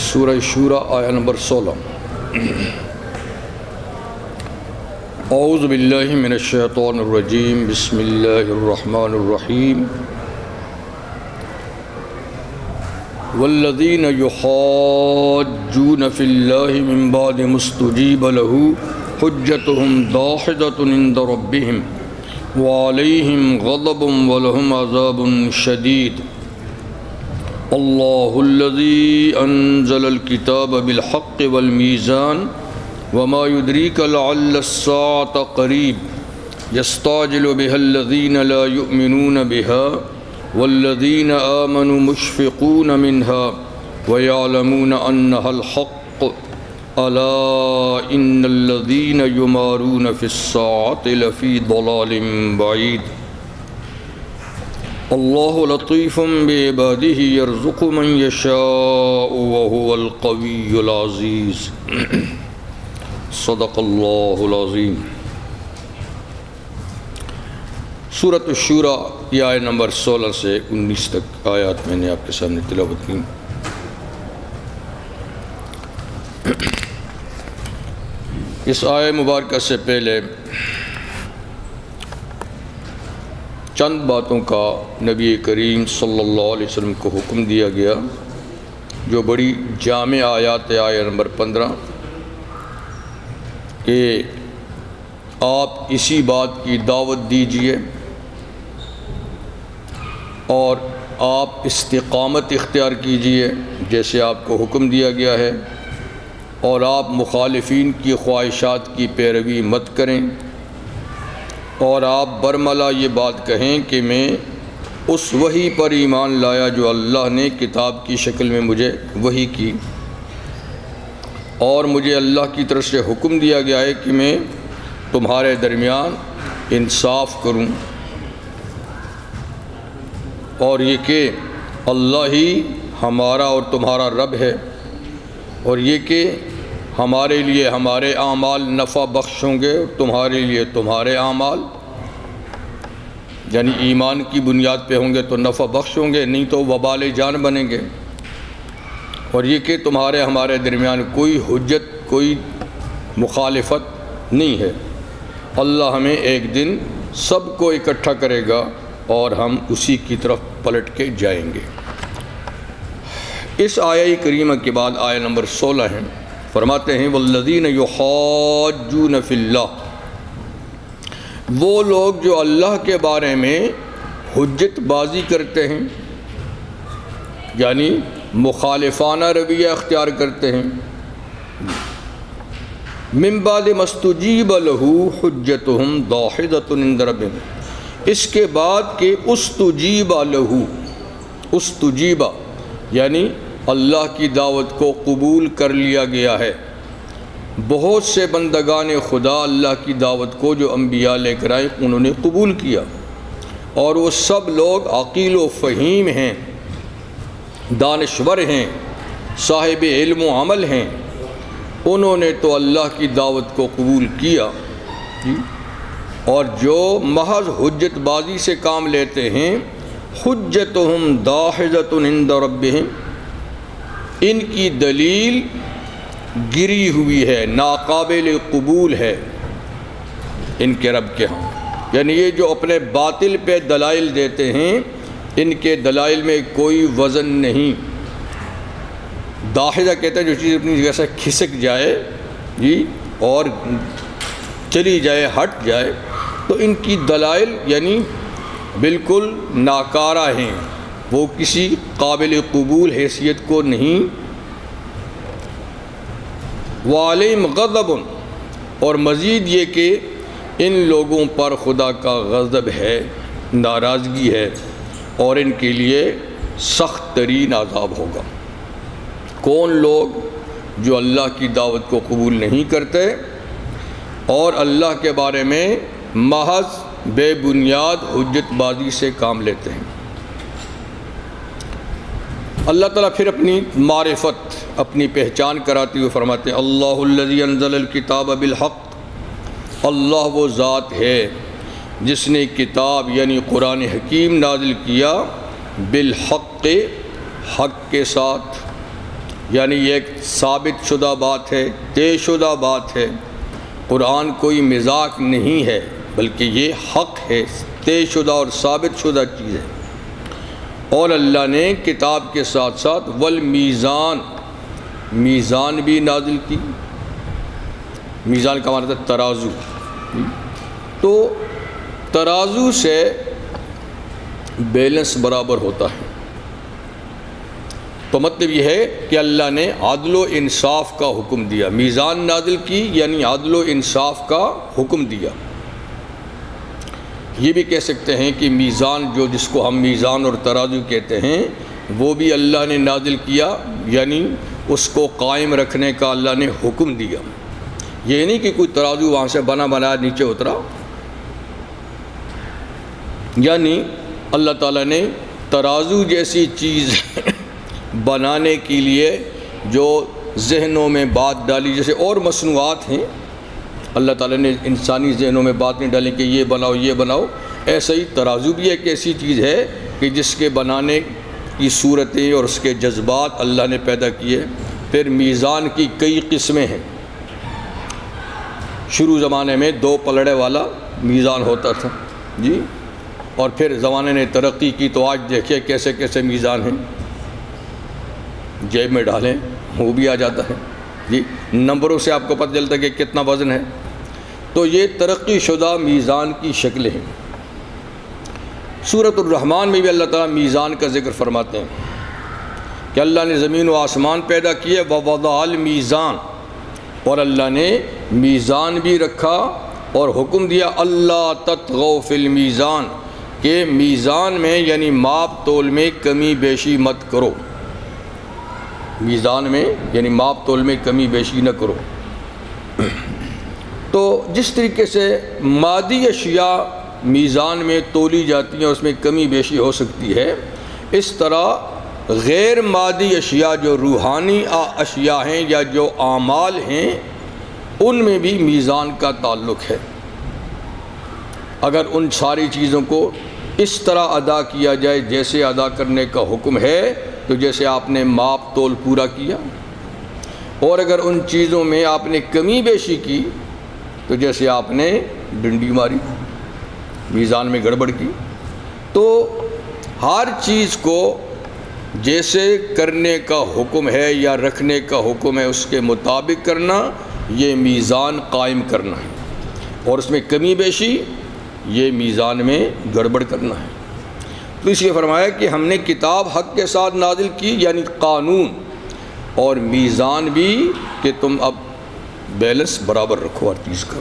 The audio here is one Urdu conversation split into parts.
سورہ شورى آیہ نمبر 16۔ اعوذ باللہ من الشیطان الرجیم، بسم اللہ الرحمن الرحیم۔ والذین یحاجون فی اللہ من بعد ما استجیب له حجتهم داحضۃ عند ربهم وعلیہم غضب ولہم عذاب شدید۔ اللہ الذی انزل الکتاب بالحق والمیزان وما يدریک لعل الساعة قریب یستعجل بها الذین لا یؤمنون بها والذین آمنوا مشفقون منها ویعلمون انها الحق الا ان الذین یمارون فی الساعة لفی ضلال بعید۔ اللہ لطیف بعبادہ یرزق من یشاء وهو القوی العزیز۔ صدق اللہ العظیم۔ سورۃ الشورى یہ آیہ نمبر 16 سے 19 تک آیات میں نے آپ کے سامنے تلاوت کی۔ اس آیہ مبارکہ سے پہلے چند باتوں کا نبی کریم صلی اللہ علیہ وسلم کو حکم دیا گیا، جو بڑی جامع آیات ہے۔ آیہ نمبر 15 کہ آپ اسی بات کی دعوت دیجئے اور آپ استقامت اختیار کیجئے جیسے آپ کو حکم دیا گیا ہے، اور آپ مخالفین کی خواہشات کی پیروی مت کریں، اور آپ برملا یہ بات کہیں کہ میں اس وحی پر ایمان لایا جو اللہ نے کتاب کی شکل میں مجھے وحی کی، اور مجھے اللہ کی طرف سے حکم دیا گیا ہے کہ میں تمہارے درمیان انصاف کروں، اور یہ کہ اللہ ہی ہمارا اور تمہارا رب ہے، اور یہ کہ ہمارے لیے ہمارے اعمال نفع بخش ہوں گے اور تمہارے لیے تمہارے اعمال یعنی ایمان کی بنیاد پہ ہوں گے تو نفع بخش ہوں گے، نہیں تو وبال جان بنیں گے، اور یہ کہ تمہارے ہمارے درمیان کوئی حجت کوئی مخالفت نہیں ہے۔ اللہ ہمیں ایک دن سب کو اکٹھا کرے گا اور ہم اسی کی طرف پلٹ کے جائیں گے۔ اس آیہ کریمہ کے بعد آیہ نمبر 16 ہے، فرماتے ہیں والذین یحاجون فی اللہ، وہ لوگ جو اللہ کے بارے میں حجت بازی کرتے ہیں یعنی مخالفانہ رویہ اختیار کرتے ہیں، من بعد ما استجیب لہ حجتہم داحضۃ عند ربہم، اس کے بعد کہ استجیب لہ، استجیب یعنی اللہ کی دعوت کو قبول کر لیا گیا ہے۔ بہت سے بندگان خدا اللہ کی دعوت کو جو انبیاء لے کر آئے انہوں نے قبول کیا، اور وہ سب لوگ عقیل و فہیم ہیں، دانشور ہیں، صاحب علم و عمل ہیں، انہوں نے تو اللہ کی دعوت کو قبول کیا، اور جو محض حجت بازی سے کام لیتے ہیں حجتہم داحضۃ عند ربہم، ان کی دلیل گری ہوئی ہے، ناقابل قبول ہے ان کے رب کے ہاں، یعنی یہ جو اپنے باطل پہ دلائل دیتے ہیں ان کے دلائل میں کوئی وزن نہیں۔ داحضہ کہتے ہیں جو چیز اپنی جگہ سے کھسک جائے اور چلی جائے ہٹ جائے، تو ان کی دلائل یعنی بالکل ناکارہ ہیں، وہ کسی قابل قبول حیثیت کو نہیں۔ وعلیہم غضب، اور مزید یہ کہ ان لوگوں پر خدا کا غضب ہے، ناراضگی ہے، اور ان کے لیے سخت ترین عذاب ہوگا۔ کون لوگ؟ جو اللہ کی دعوت کو قبول نہیں کرتے اور اللہ کے بارے میں محض بے بنیاد حجت بازی سے کام لیتے ہیں۔ اللہ تعالیٰ پھر اپنی معرفت، اپنی پہچان کراتے ہوئے فرماتے ہیں اللہ الذی انزل الکتاب بالحق، اللہ وہ ذات ہے جس نے کتاب یعنی قرآن حکیم نازل کیا بالحق، حق کے ساتھ، یعنی یہ ایک ثابت شدہ بات ہے، طے شدہ بات ہے۔ قرآن کوئی مذاق نہیں ہے، بلکہ یہ حق ہے، طے شدہ اور ثابت شدہ چیز ہے۔ اور اللہ نے کتاب کے ساتھ ساتھ والمیزان، میزان بھی نازل کی۔ میزان کا معنی ہے ترازو، تو ترازو سے بیلنس برابر ہوتا ہے۔ تو مطلب یہ ہے کہ اللہ نے عدل و انصاف کا حکم دیا، میزان نازل کی یعنی عدل و انصاف کا حکم دیا۔ یہ بھی کہہ سکتے ہیں کہ میزان جس کو ہم میزان اور ترازو کہتے ہیں، وہ بھی اللہ نے نازل کیا، یعنی اس کو قائم رکھنے کا اللہ نے حکم دیا۔ یہ نہیں کہ کوئی ترازو وہاں سے بنا نیچے اترا، یعنی اللہ تعالیٰ نے ترازو جیسی چیز بنانے کے لیے جو ذہنوں میں بات ڈالی، جیسے اور مصنوعات ہیں، اللہ تعالیٰ نے انسانی ذہنوں میں بات نہیں ڈالی کہ یہ بناؤ یہ بناؤ، ایسا ہی ترازو بھی ایک ایسی چیز ہے کہ جس کے بنانے کی صورتیں اور اس کے جذبات اللہ نے پیدا کیے۔ پھر میزان کی کئی قسمیں ہیں۔ شروع زمانے میں 2 پلڑے والا میزان ہوتا تھا جی، اور پھر زمانے نے ترقی کی تو آج دیکھیے کیسے کیسے میزان ہیں، جیب میں ڈالیں وہ بھی آ جاتا ہے جی، نمبروں سے آپ کو پتہ چلتا ہے کہ کتنا وزن ہے۔ تو یہ ترقی شدہ میزان کی شکلیں ہیں۔ سورۃ الرحمن میں بھی اللہ تعالیٰ میزان کا ذکر فرماتے ہیں کہ اللہ نے زمین و آسمان پیدا کیے، ووضع المیزان، اور اللہ نے میزان بھی رکھا اور حکم دیا اللہ تطغوا فی المیزان، کہ میزان میں یعنی ماپ تول میں کمی بیشی مت کرو، میزان میں یعنی ماپ تول میں کمی بیشی نہ کرو۔ تو جس طریقے سے مادی اشیاء میزان میں تولی جاتی ہیں، اس میں کمی بیشی ہو سکتی ہے، اس طرح غیر مادی اشیاء جو روحانی اشیاء ہیں یا جو اعمال ہیں، ان میں بھی میزان کا تعلق ہے۔ اگر ان ساری چیزوں کو اس طرح ادا کیا جائے جیسے ادا کرنے کا حکم ہے، تو جیسے آپ نے ماپ تول پورا کیا، اور اگر ان چیزوں میں آپ نے کمی بیشی کی تو جیسے آپ نے ڈنڈی ماری، میزان میں گڑبڑ کی۔ تو ہر چیز کو جیسے کرنے کا حکم ہے یا رکھنے کا حکم ہے اس کے مطابق کرنا، یہ میزان قائم کرنا ہے، اور اس میں کمی بیشی یہ میزان میں گڑبڑ کرنا ہے۔ تو اس لیے فرمایا کہ ہم نے کتاب حق کے ساتھ نازل کی، یعنی قانون، اور میزان بھی کہ تم اب بیلنس برابر رکھو ہر چیز کا۔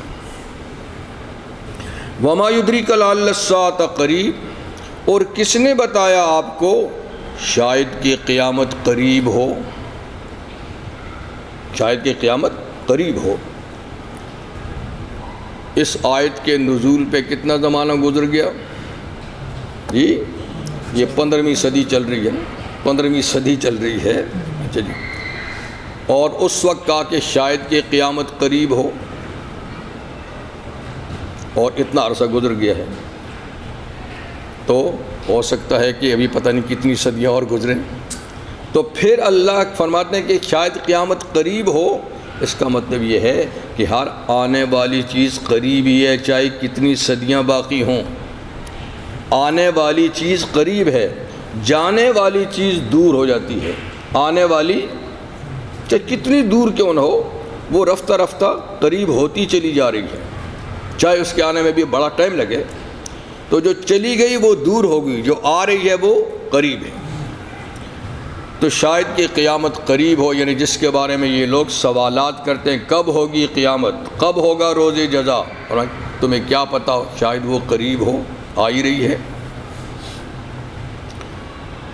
وما یدریک لعل الساعۃ قریب، اور کس نے بتایا آپ کو شاید کہ قیامت قریب ہو، شاید کہ قیامت قریب ہو۔ اس آیت کے نزول پہ کتنا زمانہ گزر گیا جی؟ یہ 15ویں صدی چل رہی ہے، 15ویں صدی چل رہی ہے، اچھا جی، اور اس وقت کہا کہ شاید کہ قیامت قریب ہو، اور اتنا عرصہ گزر گیا ہے، تو ہو سکتا ہے کہ ابھی پتہ نہیں کتنی صدیاں اور گزریں۔ تو پھر اللہ فرماتے ہیں کہ شاید قیامت قریب ہو، اس کا مطلب یہ ہے کہ ہر آنے والی چیز قریب ہی ہے، چاہے کتنی صدیاں باقی ہوں، آنے والی چیز قریب ہے، جانے والی چیز دور ہو جاتی ہے، آنے والی چاہے کتنی دور کیوں نہ ہو، وہ رفتہ رفتہ قریب ہوتی چلی جا رہی ہے، چاہے اس کے آنے میں بھی بڑا ٹائم لگے۔ تو جو چلی گئی وہ دور ہوگی، جو آ رہی ہے وہ قریب ہے۔ تو شاید کہ قیامت قریب ہو، یعنی جس کے بارے میں یہ لوگ سوالات کرتے ہیں کب ہوگی قیامت، کب ہوگا روز جزا، اور تمہیں کیا پتہ، شاید وہ قریب ہو، آ ہی رہی ہے۔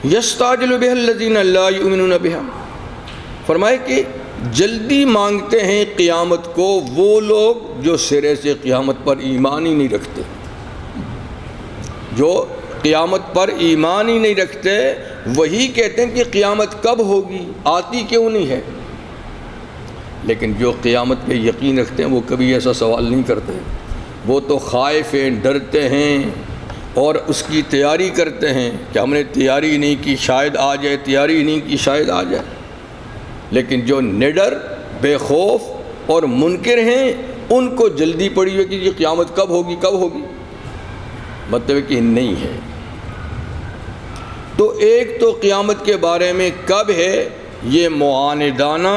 یستعجل بها الذین لا یؤمنون بها، فرمائے کہ جلدی مانگتے ہیں قیامت کو وہ لوگ جو سرے سے قیامت پر ایمان ہی نہیں رکھتے، جو قیامت پر ایمان ہی نہیں رکھتے، وہی کہتے ہیں کہ قیامت کب ہوگی، آتی کیوں نہیں ہے۔ لیکن جو قیامت پہ یقین رکھتے ہیں وہ کبھی ایسا سوال نہیں کرتے، وہ تو خائف ہیں، ڈرتے ہیں، اور اس کی تیاری کرتے ہیں کہ ہم نے تیاری نہیں کی شاید آ جائے، تیاری نہیں کی شاید آ جائے۔ لیکن جو نڈر، بے خوف اور منکر ہیں ان کو جلدی پڑی ہے کہ یہ قیامت کب ہوگی کب ہوگی، مطلب کہ نہیں ہے۔ تو ایک تو قیامت کے بارے میں کب ہے یہ معاندانہ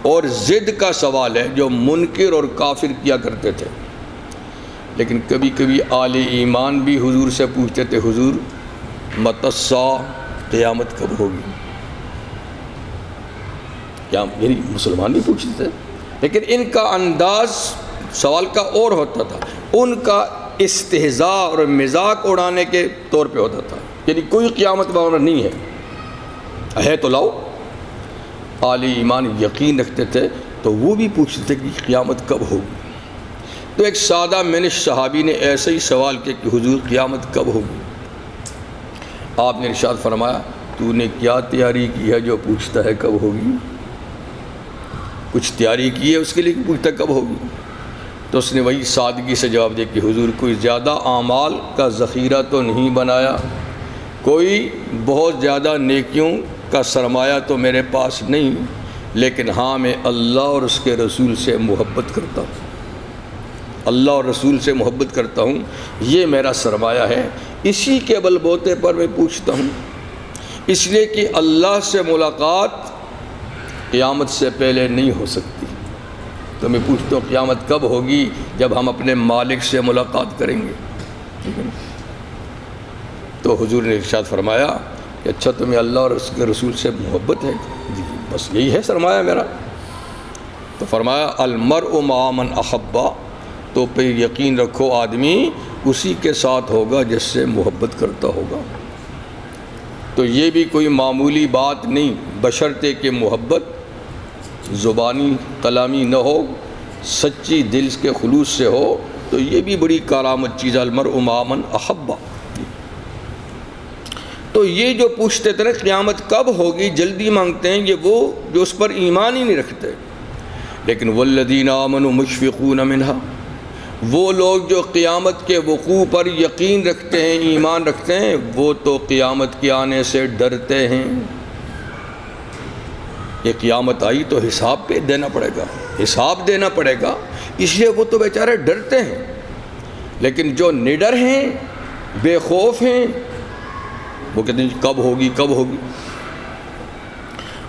اور ضد کا سوال ہے جو منکر اور کافر کیا کرتے تھے، لیکن کبھی کبھی اہل ایمان بھی حضور سے پوچھتے تھے حضور متی الساعہ، قیامت کب ہوگی، کیا یعنی مسلمان بھی پوچھتے تھے، لیکن ان کا انداز سوال کا اور ہوتا تھا، ان کا استہزاء اور مذاق اڑانے کے طور پہ ہوتا تھا، یعنی کوئی قیامت وغیرہ نہیں ہے تو لاؤ۔ اہل ایمان یقین رکھتے تھے تو وہ بھی پوچھتے تھے کہ قیامت کب ہوگی۔ تو ایک سادہ منش صحابی نے ایسا ہی سوال کیا کہ حضور قیامت کب ہوگی؟ آپ نے ارشاد فرمایا تو نے کیا تیاری کی ہے جو پوچھتا ہے کب ہوگی؟ کچھ تیاری کی ہے اس کے لیے کہ پوچھتا کب ہوگی؟ تو اس نے وہی سادگی سے جواب دیا کہ حضور کوئی زیادہ اعمال کا ذخیرہ تو نہیں بنایا، کوئی بہت زیادہ نیکیوں کا سرمایہ تو میرے پاس نہیں، لیکن ہاں میں اللہ اور اس کے رسول سے محبت کرتا ہوں، اللہ اور رسول سے محبت کرتا ہوں، یہ میرا سرمایہ ہے، اسی کے بل بوتے پر میں پوچھتا ہوں، اس لیے کہ اللہ سے ملاقات قیامت سے پہلے نہیں ہو سکتی۔ تو میں پوچھتا ہوں قیامت کب ہوگی؟ جب ہم اپنے مالک سے ملاقات کریں گے، ٹھیک ہے نا؟ تو حضور نے ارشاد فرمایا کہ اچھا تمہیں اللہ اور اس کے رسول سے محبت ہے؟ جی بس یہی ہے سرمایہ میرا۔ تو فرمایا المرء مع من احبا، تو پھر یقین رکھو آدمی اسی کے ساتھ ہوگا جس سے محبت کرتا ہوگا۔ تو یہ بھی کوئی معمولی بات نہیں، بشرطے کہ محبت زبانی کلامی نہ ہو، سچی دل کے خلوص سے ہو، تو یہ بھی بڑی کارآمد چیز ہے، المرء مع من احبا۔ تو یہ جو پوچھتے تھے نا قیامت کب ہوگی، جلدی مانگتے ہیں، یہ وہ جو اس پر ایمان ہی نہیں رکھتے۔ لیکن والذین آمنوا مشفقون منہا، وہ لوگ جو قیامت کے وقوع پر یقین رکھتے ہیں، ایمان رکھتے ہیں، وہ تو قیامت کے آنے سے ڈرتے ہیں۔ یہ قیامت آئی تو حساب پہ دینا پڑے گا، حساب دینا پڑے گا، اس لیے وہ تو بیچارے ڈرتے ہیں۔ لیکن جو نڈر ہیں، بے خوف ہیں، وہ کہتے ہیں کب ہوگی کب ہوگی۔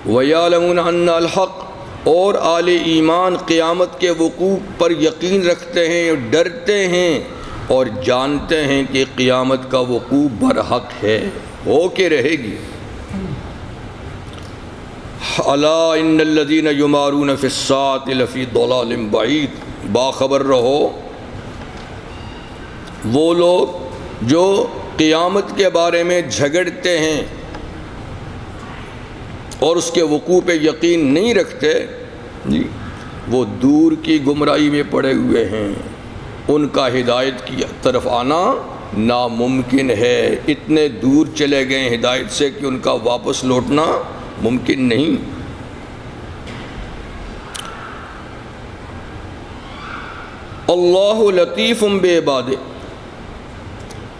وَيَعْلَمُونَ أَنَّ الْحَقَّ، اور اہل ایمان قیامت کے وقوع پر یقین رکھتے ہیں، ڈرتے ہیں اور جانتے ہیں کہ قیامت کا وقوع برحق ہے، ہو کے رہے گی۔ أَلَا إِنَّ الَّذِينَ يُمَارُونَ فِي السَّاعَةِ لَفِي ضَلَالٍ بَعِيدٍ، باخبر رہو وہ لوگ جو قیامت کے بارے میں جھگڑتے ہیں اور اس کے وقوع پہ یقین نہیں رکھتے، جی وہ دور کی گمراہی میں پڑے ہوئے ہیں، ان کا ہدایت کی طرف آنا ناممکن ہے، اتنے دور چلے گئے ہیں ہدایت سے کہ ان کا واپس لوٹنا ممکن نہیں۔ اللہ لطیف بعبادہ،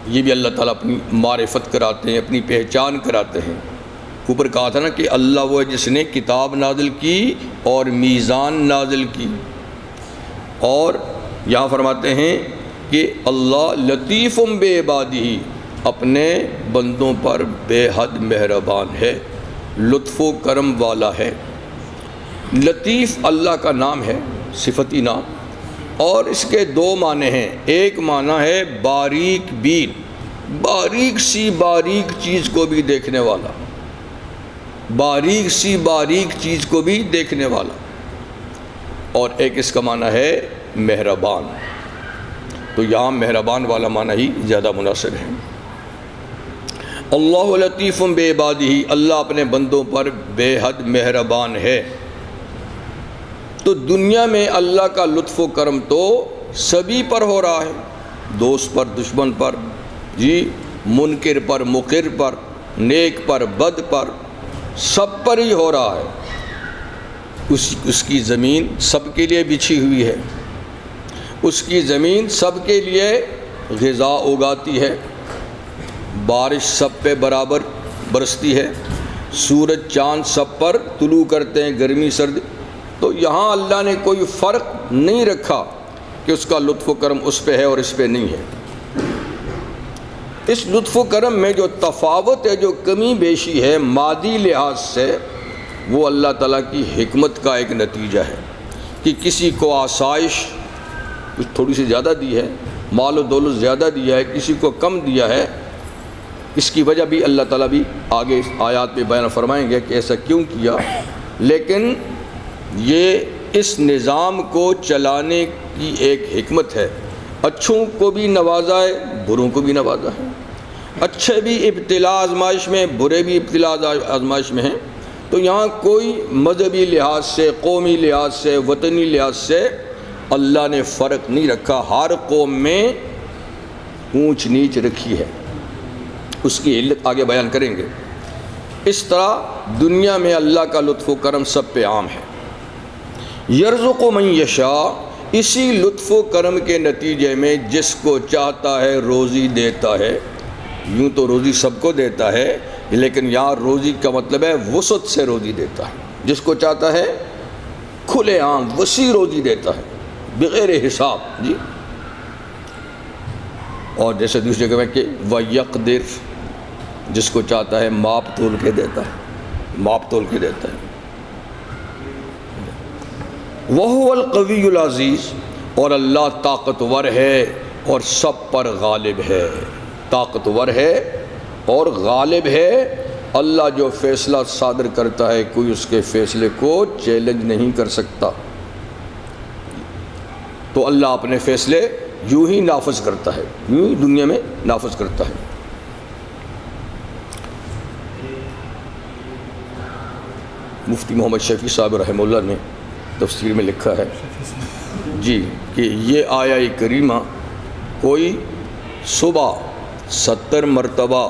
یہ بھی اللہ تعالیٰ اپنی معرفت کراتے ہیں، اپنی پہچان کراتے ہیں۔ اوپر کہا تھا نا کہ اللہ وہ ہے جس نے کتاب نازل کی اور میزان نازل کی، اور یہاں فرماتے ہیں کہ اللہ لطیف بعبادہ، اپنے بندوں پر بے حد مہربان ہے، لطف و کرم والا ہے۔ لطیف اللہ کا نام ہے، صفتی نام، اور اس کے دو معنی ہیں۔ ایک معنی ہے باریک بین، باریک سی باریک چیز کو بھی دیکھنے والا، باریک سی باریک چیز کو بھی دیکھنے والا، اور ایک اس کا معنی ہے مہربان۔ تو یہاں مہربان والا معنی ہی زیادہ مناسب ہے۔ اللہ لطیف بعبادہ، اللہ اپنے بندوں پر بے حد مہربان ہے۔ تو دنیا میں اللہ کا لطف و کرم تو سبھی پر ہو رہا ہے، دوست پر دشمن پر، جی منکر پر مقر پر، نیک پر بد پر، سب پر ہی ہو رہا ہے۔ اس کی زمین سب کے لیے بچھی ہوئی ہے، اس کی زمین سب کے لیے غذا اگاتی ہے، بارش سب پہ برابر برستی ہے، سورج چاند سب پر طلوع کرتے ہیں، گرمی سردی، تو یہاں اللہ نے کوئی فرق نہیں رکھا کہ اس کا لطف و کرم اس پہ ہے اور اس پہ نہیں ہے۔ اس لطف و کرم میں جو تفاوت ہے، جو کمی بیشی ہے مادی لحاظ سے، وہ اللہ تعالیٰ کی حکمت کا ایک نتیجہ ہے کہ کسی کو آسائش کچھ تھوڑی سی زیادہ دی ہے، مال و دولت زیادہ دیا ہے، کسی کو کم دیا ہے۔ اس کی وجہ بھی اللہ تعالیٰ بھی آگے اس آیات میں بیان فرمائیں گے کہ ایسا کیوں کیا، لیکن یہ اس نظام کو چلانے کی ایک حکمت ہے۔ اچھوں کو بھی نوازا ہے، بروں کو بھی نوازا ہے، اچھے بھی ابتلا آزمائش میں، برے بھی ابتلا آزمائش میں ہیں۔ تو یہاں کوئی مذہبی لحاظ سے، قومی لحاظ سے، وطنی لحاظ سے اللہ نے فرق نہیں رکھا، ہر قوم میں اونچ نیچ رکھی ہے، اس کی علت آگے بیان کریں گے۔ اس طرح دنیا میں اللہ کا لطف و کرم سب پہ عام ہے۔ یرزق من یشاء، اسی لطف و کرم کے نتیجے میں جس کو چاہتا ہے روزی دیتا ہے۔ یوں تو روزی سب کو دیتا ہے، لیکن یہاں روزی کا مطلب ہے وسعت سے روزی دیتا ہے، جس کو چاہتا ہے کھلے عام وسیع روزی دیتا ہے بغیر حساب۔ جی، اور جیسے دوسری جگہ میں کہ وَيَقْدِرْ، جس کو چاہتا ہے ماپ تول کے دیتا ہے، ماپ تول کے دیتا ہے۔ وَهُوَ الْقَوِيُّ الْعَزِيزُ، اور اللہ طاقتور ہے اور سب پر غالب ہے، طاقتور ہے اور غالب ہے۔ اللہ جو فیصلہ صادر کرتا ہے کوئی اس کے فیصلے کو چیلنج نہیں کر سکتا، تو اللہ اپنے فیصلے یوں ہی نافذ کرتا ہے، یوں ہی دنیا میں نافذ کرتا ہے۔ مفتی محمد شفیع صاحب رحمہ اللہ نے تفسیر میں لکھا ہے جی کہ یہ آیہ کریمہ کوئی صبح 70 مرتبہ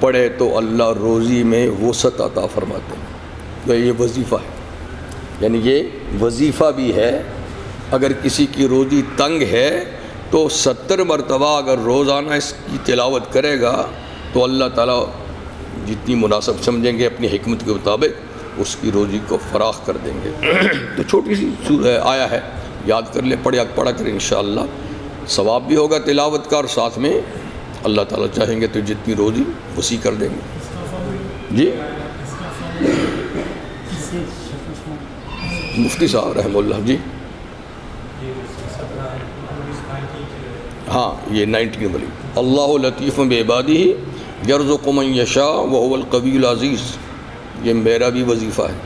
پڑھے تو اللہ روزی میں وسعت عطا فرماتے ہیں۔ تو یہ وظیفہ ہے، یعنی یہ وظیفہ بھی ہے۔ اگر کسی کی روزی تنگ ہے تو 70 مرتبہ اگر روزانہ اس کی تلاوت کرے گا تو اللہ تعالیٰ جتنی مناسب سمجھیں گے اپنی حکمت کے مطابق اس کی روزی کو فراخ کر دیں گے۔ تو چھوٹی سی آیا ہے، یاد کر لیں، پڑھا کریں، انشاءاللہ ثواب بھی ہوگا تلاوت کا، اور ساتھ میں اللہ تعالیٰ چاہیں گے تو جتنی روزی وسیع کر دیں گے۔ جی مفتی صاحب رحمہ اللہ، جی ہاں یہ 19 والی، اللہ لطیف بعبادہ یرزق من یشاء وهو القوی العزیز، یہ میرا بھی وظیفہ ہے۔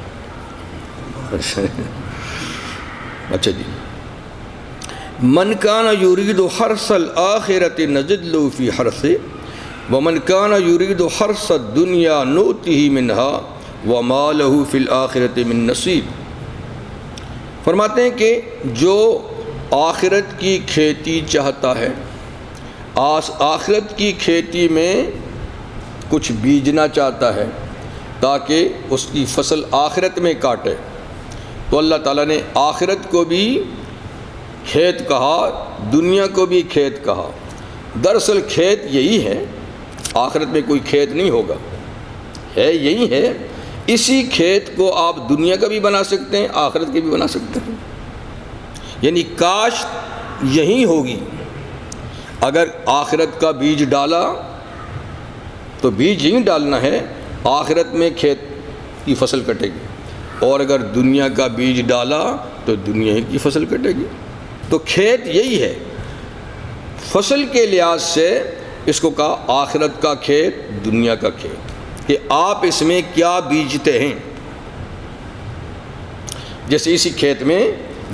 اچھا جی، من کان یرید حرث الآخرۃ نزد له فی حرثہ ومن کان یرید حرث الدنیا نؤتہ منہا وما له فی الآخرۃ من نصیب۔ فرماتے ہیں کہ جو آخرت کی کھیتی چاہتا ہے، آخرت کی کھیتی میں کچھ بیجنا چاہتا ہے تاکہ اس کی فصل آخرت میں کاٹے، تو اللہ تعالیٰ نے آخرت کو بھی کھیت کہا، دنیا کو بھی کھیت کہا۔ دراصل کھیت یہی ہے، آخرت میں کوئی کھیت نہیں ہوگا، ہے یہی ہے۔ اسی کھیت کو آپ دنیا کا بھی بنا سکتے ہیں، آخرت کے بھی بنا سکتے ہیں، یعنی کاشت یہی ہوگی۔ اگر آخرت کا بیج ڈالا تو بیج ہی ڈالنا ہے، آخرت میں کھیت کی فصل کٹے گی، اور اگر دنیا کا بیج ڈالا تو دنیا کی فصل کٹے گی۔ تو کھیت یہی ہے۔ فصل کے لحاظ سے اس کو کہا آخرت کا کھیت، دنیا کا کھیت، کہ آپ اس میں کیا بیجتے ہیں۔ جیسے اسی کھیت میں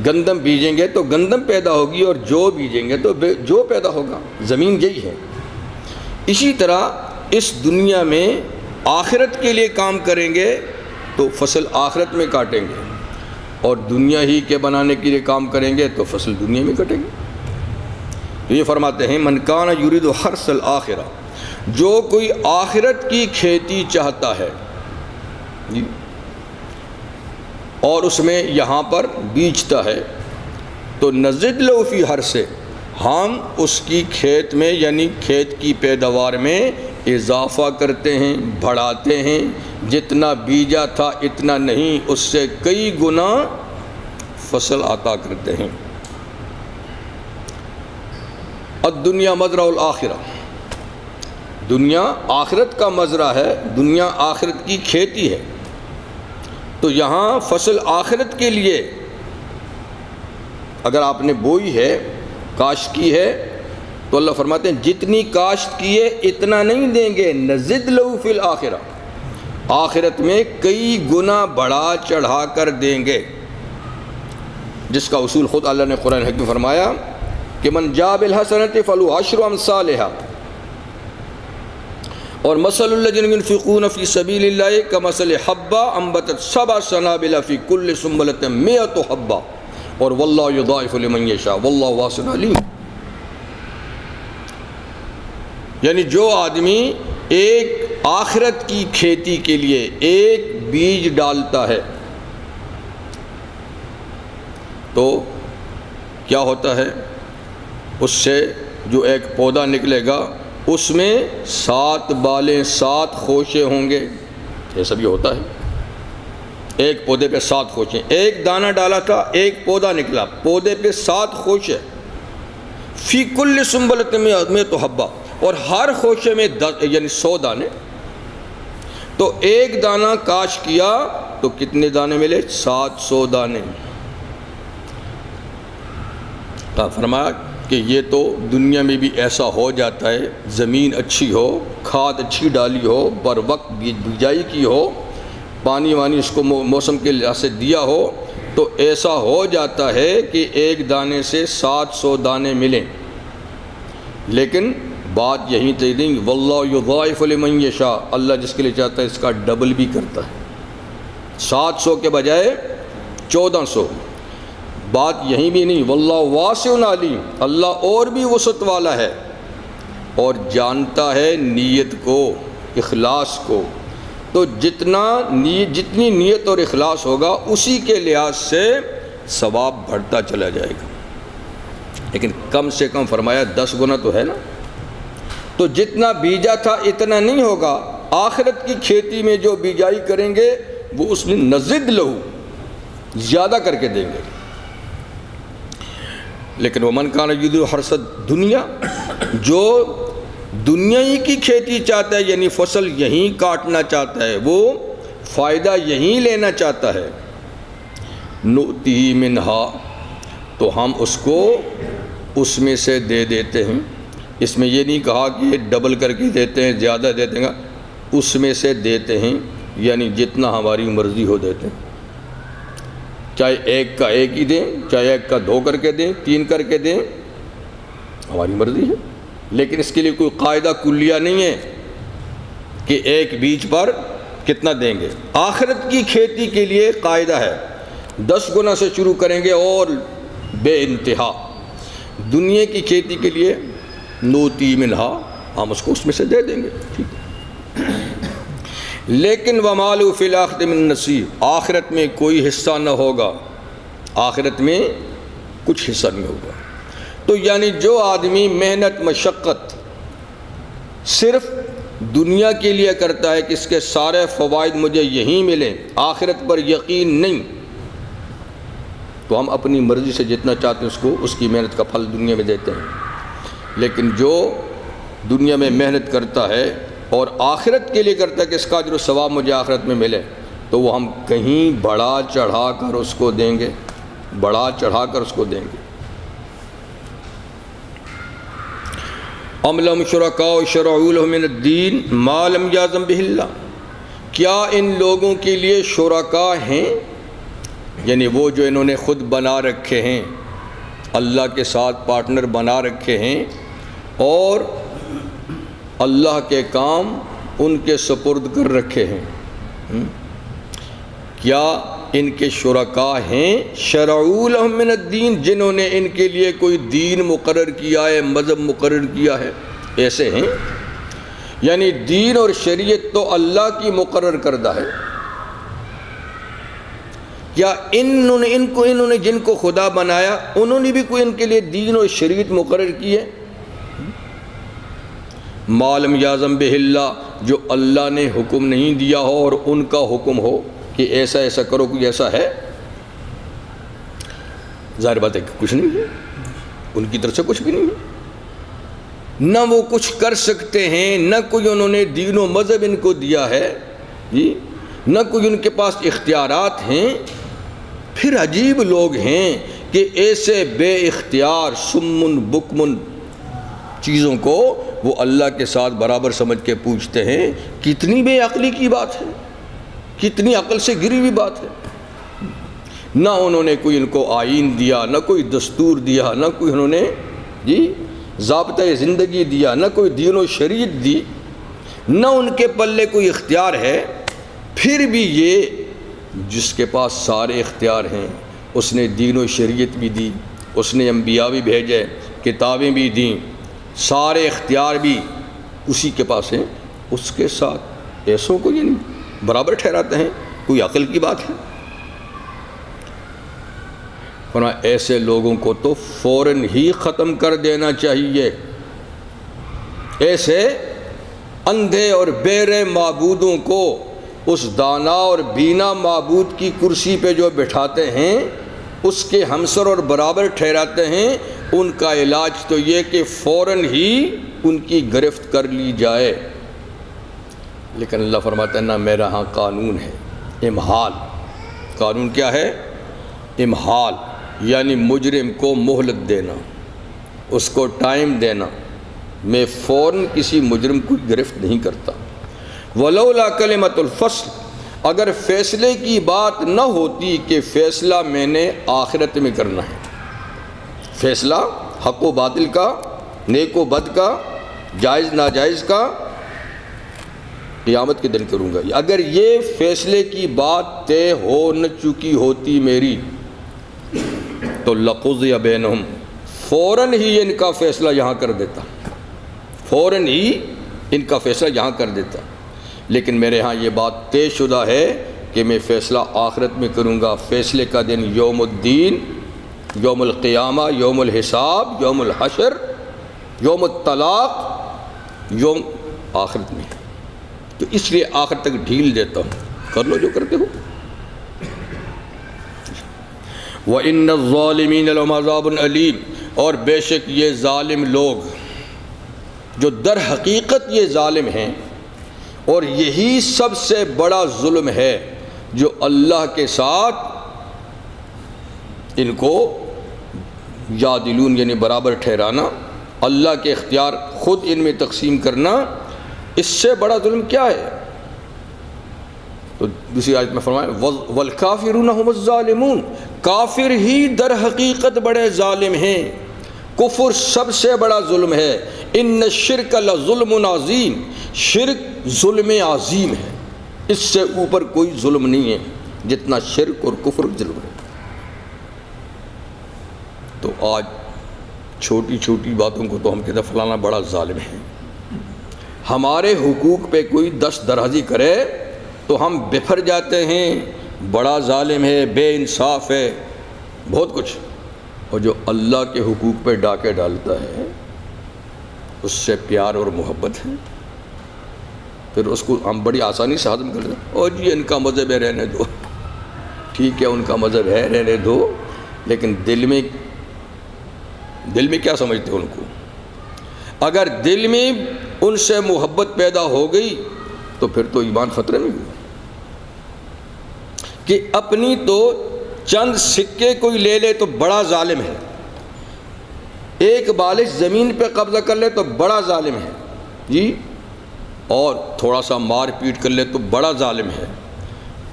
گندم بیجیں گے تو گندم پیدا ہوگی، اور جو بیجیں گے تو جو پیدا ہوگا، زمین یہی ہے۔ اسی طرح اس دنیا میں آخرت کے لیے کام کریں گے تو فصل آخرت میں کاٹیں گے، اور دنیا ہی کے بنانے کے لیے کام کریں گے تو فصل دنیا میں کٹے گی۔ تو یہ فرماتے ہیں من کان یرید حرث الآخرہ، جو کوئی آخرت کی کھیتی چاہتا ہے جی، اور اس میں یہاں پر بیجتا ہے، تو نزد لہ فی حرثہ، ہم اس کی کھیت میں یعنی کھیت کی پیداوار میں اضافہ کرتے ہیں، بڑھاتے ہیں، جتنا بیجا تھا اتنا نہیں، اس سے کئی گنا فصل عطا کرتے ہیں۔ الدنیا مزرع الآخرہ، دنیا آخرت کا مزرع ہے، دنیا آخرت کی کھیتی ہے۔ تو یہاں فصل آخرت کے لیے اگر آپ نے بوئی ہے، کاشت کی ہے، تو اللہ فرماتے ہیں جتنی کاشت کی ہے اتنا نہیں دیں گے، نزد لہو فی الآخرہ، آخرت میں کئی گنا بڑھا چڑھا کر دیں گے، جس کا اصول خود اللہ نے قرآن حکیم فرمایا کہ من جاء بالحسنۃ فلہ عشر امثالھا، اور مثل الذین ينفقون فی سبیل اللہ کمثل حبۃ انبتت سبع سنابل فی کل سنبلۃ مئۃ حبۃ اور واللہ یضاعف لمن یشاء واللہ واسع علیم۔ یعنی جو آدمی ایک آخرت کی کھیتی کے لیے ایک بیج ڈالتا ہے تو کیا ہوتا ہے، اس سے جو ایک پودا نکلے گا اس میں 7 بالیں 7 خوشے ہوں گے، ایسا بھی ہوتا ہے، ایک پودے پہ 7 خوشے، ایک دانہ ڈالا تھا ایک پودا نکلا، پودے پہ 7 خوشے، فی کل سنبلۃ مئۃ حبۃ، اور ہر خوشے میں یعنی 100 دانے، تو ایک دانہ کاش کیا تو کتنے دانے ملے؟ 700 دانے۔ فرمایا کہ یہ تو دنیا میں بھی ایسا ہو جاتا ہے، زمین اچھی ہو، کھاد اچھی ڈالی ہو، بر وقت بجائی کی ہو، پانی وانی اس کو موسم کے لحاظ سے دیا ہو، تو ایسا ہو جاتا ہے کہ ایک دانے سے 700 دانے ملیں۔ لیکن بات یہیں تک نہیں، واللہ یضاعف لمن یشاء، اللہ جس کے لیے چاہتا ہے اس کا ڈبل بھی کرتا ہے، 700 کے بجائے 1400۔ بات یہیں بھی نہیں، واللہ واسع علیم، اللہ اور بھی وسعت والا ہے اور جانتا ہے نیت کو، اخلاص کو، تو جتنی نیت اور اخلاص ہوگا اسی کے لحاظ سے ثواب بڑھتا چلا جائے گا۔ لیکن کم سے کم فرمایا 10 گنا تو ہے نا، تو جتنا بیجا تھا اتنا نہیں ہوگا، آخرت کی کھیتی میں جو بیجائی کریں گے وہ اس میں نزد لہو، زیادہ کر کے دیں گے۔ لیکن ومن کان یرید حرث الدنیا، جو دنیا ہی کی کھیتی چاہتا ہے، یعنی فصل یہیں کاٹنا چاہتا ہے، وہ فائدہ یہیں لینا چاہتا ہے، نؤتیہ منہا، تو ہم اس کو اس میں سے دے دیتے ہیں۔ اس میں یہ نہیں کہا کہ ڈبل کر کے دیتے ہیں، زیادہ دیتے ہیں، اس میں سے دیتے ہیں، یعنی جتنا ہماری مرضی ہو دیتے ہیں، چاہے ایک کا ایک ہی دیں، چاہے ایک کا 2 کر کے دیں، 3 کر کے دیں، ہماری مرضی ہے۔ لیکن اس کے لیے کوئی قاعدہ کلیہ نہیں ہے کہ ایک بیج پر کتنا دیں گے۔ آخرت کی کھیتی کے لیے قاعدہ ہے 10 گنا سے شروع کریں گے اور بے انتہا۔ دنیا کی کھیتی کے لیے نوتی منہا، ہم اس کو اس میں سے دے دیں گے، ٹھیک ہے۔ لیکن ومال فی الآخرۃ من نصیب، آخرت میں کوئی حصہ نہ ہوگا، آخرت میں کچھ حصہ نہیں ہوگا۔ تو یعنی جو آدمی محنت مشقت صرف دنیا کے لیے کرتا ہے کہ اس کے سارے فوائد مجھے یہیں ملیں، آخرت پر یقین نہیں، تو ہم اپنی مرضی سے جتنا چاہتے ہیں اس کو، اس کی محنت کا پھل دنیا میں دیتے ہیں۔ لیکن جو دنیا میں محنت کرتا ہے اور آخرت کے لیے کرتا ہے کہ اس کا اجر و ثواب مجھے آخرت میں ملے، تو وہ ہم کہیں بڑھا چڑھا کر اس کو دیں گے، بڑھا چڑھا کر اس کو دیں گے۔ ام لہم شرکاء شرعوا لہم من الدین ما لم یأذن بہ اللہ، کیا ان لوگوں کے لیے شرکاء ہیں، یعنی وہ جو انہوں نے خود بنا رکھے ہیں، اللہ کے ساتھ پارٹنر بنا رکھے ہیں اور اللہ کے کام ان کے سپرد کر رکھے ہیں، کیا ان کے شرکاء ہیں شرعوا لہم من الدین، جنہوں نے ان کے لیے کوئی دین مقرر کیا ہے، مذہب مقرر کیا ہے؟ ایسے ہیں، یعنی دین اور شریعت تو اللہ کی مقرر کردہ ہے، کیا انہوں نے جن کو خدا بنایا انہوں نے بھی کوئی ان کے لیے دین اور شریعت مقرر کی ہے؟ معلوم یازم بہ اللہ، جو اللہ نے حکم نہیں دیا ہو اور ان کا حکم ہو کہ ایسا ایسا کرو، کوئی ایسا ہے؟ ظاہر بات ہے کہ کچھ نہیں ہے، ان کی طرف سے کچھ بھی نہیں ہے، نہ وہ کچھ کر سکتے ہیں، نہ کوئی انہوں نے دین و مذہب ان کو دیا ہے جی، نہ کوئی ان کے پاس اختیارات ہیں۔ پھر عجیب لوگ ہیں کہ ایسے بے اختیار سمن بکمن چیزوں کو وہ اللہ کے ساتھ برابر سمجھ کے پوچھتے ہیں۔ کتنی بے عقلی کی بات ہے، کتنی عقل سے گری ہوئی بات ہے۔ نہ انہوں نے کوئی ان کو آئین دیا، نہ کوئی دستور دیا، نہ کوئی انہوں نے جی ضابطۂ زندگی دیا، نہ کوئی دین و شریعت دی، نہ ان کے پلے کوئی اختیار ہے۔ پھر بھی یہ جس کے پاس سارے اختیار ہیں، اس نے دین و شریعت بھی دی، اس نے انبیاء بھی بھیجے، کتابیں بھی دیں، سارے اختیار بھی اسی کے پاس ہیں، اس کے ساتھ ایسوں کو یعنی برابر ٹھہراتے ہیں؟ کوئی عقل کی بات ہے؟ ورنہ ایسے لوگوں کو تو فوراً ہی ختم کر دینا چاہیے۔ ایسے اندھے اور بہرے معبودوں کو اس دانا اور بینا معبود کی کرسی پہ جو بٹھاتے ہیں، اس کے ہمسر اور برابر ٹھہراتے ہیں، ان کا علاج تو یہ کہ فوراً ہی ان کی گرفت کر لی جائے۔ لیکن اللہ فرماتا ہے نہ، میرا ہاں قانون ہے امہال۔ قانون کیا ہے؟ امہال، یعنی مجرم کو مہلت دینا، اس کو ٹائم دینا۔ میں فوراً کسی مجرم کو گرفت نہیں کرتا۔ ولولا کلمۃ الفصل، اگر فیصلے کی بات نہ ہوتی کہ فیصلہ میں نے آخرت میں کرنا ہے، فیصلہ حق و باطل کا، نیک و بد کا، جائز ناجائز کا، قیامت کے دن کروں گا۔ اگر یہ فیصلے کی بات طے ہو نہ چکی ہوتی میری، تو لقضی بینہم، فوراً ہی ان کا فیصلہ یہاں کر دیتا، فوراً ہی ان کا فیصلہ یہاں کر دیتا۔ لیکن میرے ہاں یہ بات طے شدہ ہے کہ میں فیصلہ آخرت میں کروں گا۔ فیصلے کا دن یوم الدین، یوم القیامہ، یوم الحساب، یوم الحشر، یوم الطلاق، یوم آخرت میں۔ تو اس لیے آخر تک ڈھیل دیتا ہوں، کر لو جو کرتے ہو۔ وَإِنَّ الظَّالِمِينَ لَهُمْ عَذَابٌ أَلِيمٌ، اور بے شک یہ ظالم لوگ، جو در حقیقت یہ ظالم ہیں، اور یہی سب سے بڑا ظلم ہے جو اللہ کے ساتھ ان کو یعدلون یعنی برابر ٹھہرانا، اللہ کے اختیار خود ان میں تقسیم کرنا، اس سے بڑا ظلم کیا ہے؟ تو دوسری آیت میں فرمایا والکافرون هم الظالمون، کافر ہی در حقیقت بڑے ظالم ہیں، کفر سب سے بڑا ظلم ہے۔ ان الشرک لظلم عظیم، شرک ظلم عظیم ہے، اس سے اوپر کوئی ظلم نہیں ہے جتنا شرک اور کفر ظلم ہے۔ تو آج چھوٹی چھوٹی باتوں کو تو ہم کہتے ہیں فلانا بڑا ظالم ہے، ہمارے حقوق پہ کوئی دست درازی کرے تو ہم بفر جاتے ہیں، بڑا ظالم ہے، بے انصاف ہے، بہت کچھ۔ اور جو اللہ کے حقوق پہ ڈاکے ڈالتا ہے اس سے پیار اور محبت ہے، پھر اس کو ہم بڑی آسانی سے ہضم کر لیتے ہیں۔ اور جی ان کا مذہب ہے، رہنے دو، ٹھیک ہے ان کا مذہب ہے، رہنے دو، لیکن دل میں کیا سمجھتے ہیں ان کو؟ اگر دل میں ان سے محبت پیدا ہو گئی تو پھر تو ایمان خطرے میں ہوا۔ کہ اپنی تو چند سکے کوئی لے لے تو بڑا ظالم ہے، ایک بالش زمین پہ قبضہ کر لے تو بڑا ظالم ہے جی، اور تھوڑا سا مار پیٹ کر لے تو بڑا ظالم ہے،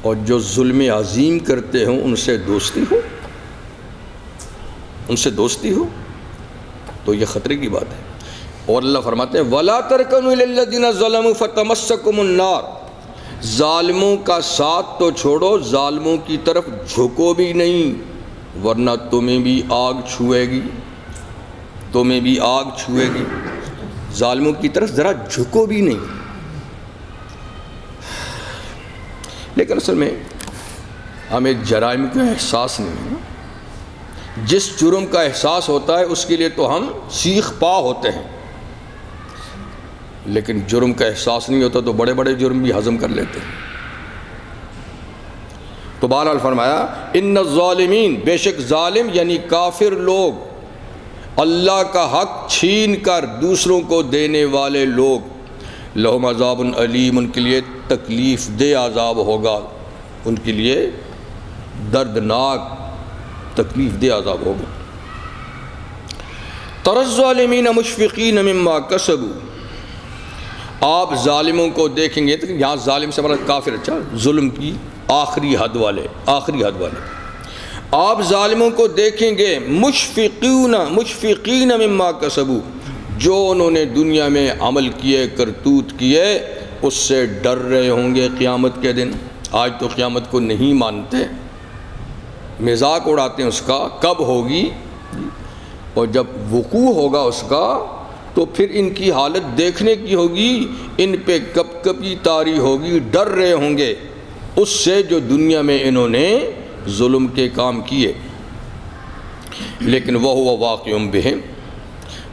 اور جو ظلم عظیم کرتے ہوں ان سے دوستی ہو، ان سے دوستی ہو تو یہ خطرے کی بات ہے۔ اور اللہ فرماتے ہیں وَلَا تَرْكَنُوا إِلَى الَّذِينَ ظَلَمُوا فَتَمَسَّكُمُ النَّارُ، ظالموں کا ساتھ تو چھوڑو، ظالموں کی طرف جھکو بھی نہیں، ورنہ تمہیں بھی آگ چھوئے گی، تمہیں بھی آگ چھوئے گی۔ ظالموں کی طرف ذرا جھکو بھی نہیں۔ لیکن اصل میں ہمیں جرائم کا احساس نہیں ہے، جس جرم کا احساس ہوتا ہے اس کے لیے تو ہم سیخ پا ہوتے ہیں۔ لیکن جرم کا احساس نہیں ہوتا تو بڑے بڑے جرم بھی ہضم کر لیتے ہیں۔ تو بہرحال فرمایا ان الظالمین، بے شک ظالم یعنی کافر لوگ، اللہ کا حق چھین کر دوسروں کو دینے والے لوگ، لہم عذاب علیم، ان کے لیے تکلیف دہ عذاب ہوگا، ان کے لیے دردناک تکلیف دہ عذاب ہوگا۔ تری الظالمین مشفقین مما کسبوا، آپ ظالموں کو دیکھیں گے، تو یہاں ظالم سے مراد کافر، اچھا ظلم کی آخری حد والے، آپ ظالموں کو دیکھیں گے مشفقین مما کسبوا، جو انہوں نے دنیا میں عمل کیے، کرتوت کیے، اس سے ڈر رہے ہوں گے قیامت کے دن۔ آج تو قیامت کو نہیں مانتے، مذاق اڑاتے ہیں اس کا، کب ہوگی، اور جب وقوع ہوگا اس کا تو پھر ان کی حالت دیکھنے کی ہوگی، ان پہ کپ کپی طاری ہوگی، ڈر رہے ہوں گے اس سے جو دنیا میں انہوں نے ظلم کے کام کیے۔ لیکن وہ واقع بہم،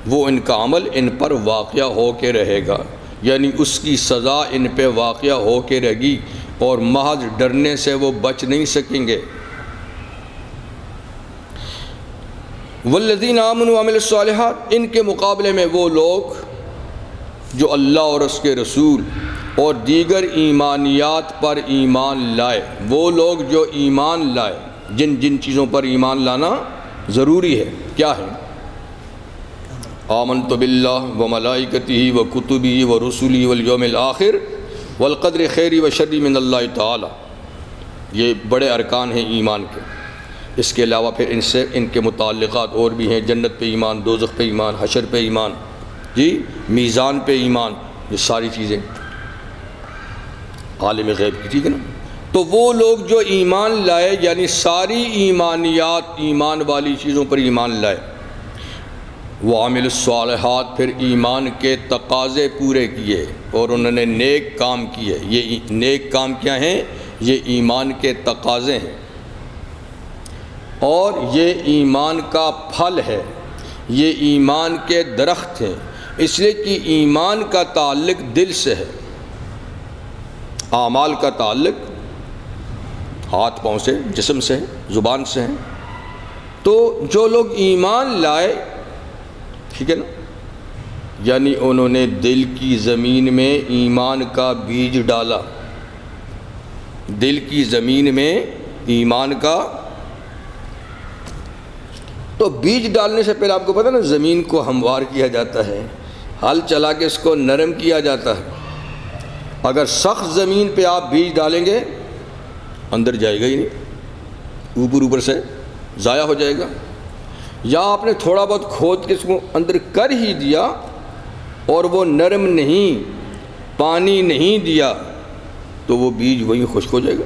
وہ ان کا عمل ان پر واقع ہو کے رہے گا، یعنی اس کی سزا ان پہ واقع ہو کے رہے گی، اور محض ڈرنے سے وہ بچ نہیں سکیں گے۔ والذین آمنوا وعملوا الصالحات، ان کے مقابلے میں وہ لوگ جو اللہ اور اس کے رسول اور دیگر ایمانیات پر ایمان لائے، وہ لوگ جو ایمان لائے، جن جن چیزوں پر ایمان لانا ضروری ہے، کیا ہے؟ آمنت باللہ وملائکتہ وکتبہ ورسلہ والیوم الآخر والقدر خیر وشر من اللہ تعالی، یہ بڑے ارکان ہیں ایمان کے۔ اس کے علاوہ پھر ان سے ان کے متعلقات اور بھی ہیں، جنت پہ ایمان، دوزخ پہ ایمان، حشر پہ ایمان، میزان پہ ایمان، یہ ساری چیزیں عالم غیب کی، ٹھیک ہے نا۔ تو وہ لوگ جو ایمان لائے، یعنی ساری ایمانیات، ایمان والی چیزوں پر ایمان لائے، وعمل الصالحات، پھر ایمان کے تقاضے پورے کیے اور انہوں نے نیک کام کیے۔ یہ نیک کام کیا ہیں؟ یہ ایمان کے تقاضے ہیں، اور یہ ایمان کا پھل ہے، یہ ایمان کے درخت ہیں، اس لیے کہ ایمان کا تعلق دل سے ہے، اعمال کا تعلق ہاتھ پاؤں سے، جسم سے، زبان سے ہے۔ تو جو لوگ ایمان لائے، ٹھیک ہے نا، یعنی انہوں نے دل کی زمین میں ایمان کا بیج ڈالا، دل کی زمین میں ایمان کا، تو بیج ڈالنے سے پہلے آپ کو پتہ نا زمین کو ہموار کیا جاتا ہے، ہل چلا کے اس کو نرم کیا جاتا ہے۔ اگر سخت زمین پہ آپ بیج ڈالیں گے اندر جائے گا ہی نہیں، اوپر سے ضائع ہو جائے گا۔ یا آپ نے تھوڑا بہت کھود کے اس کو اندر کر ہی دیا اور وہ نرم نہیں، پانی نہیں دیا، تو وہ بیج وہیں خشک ہو جائے گا۔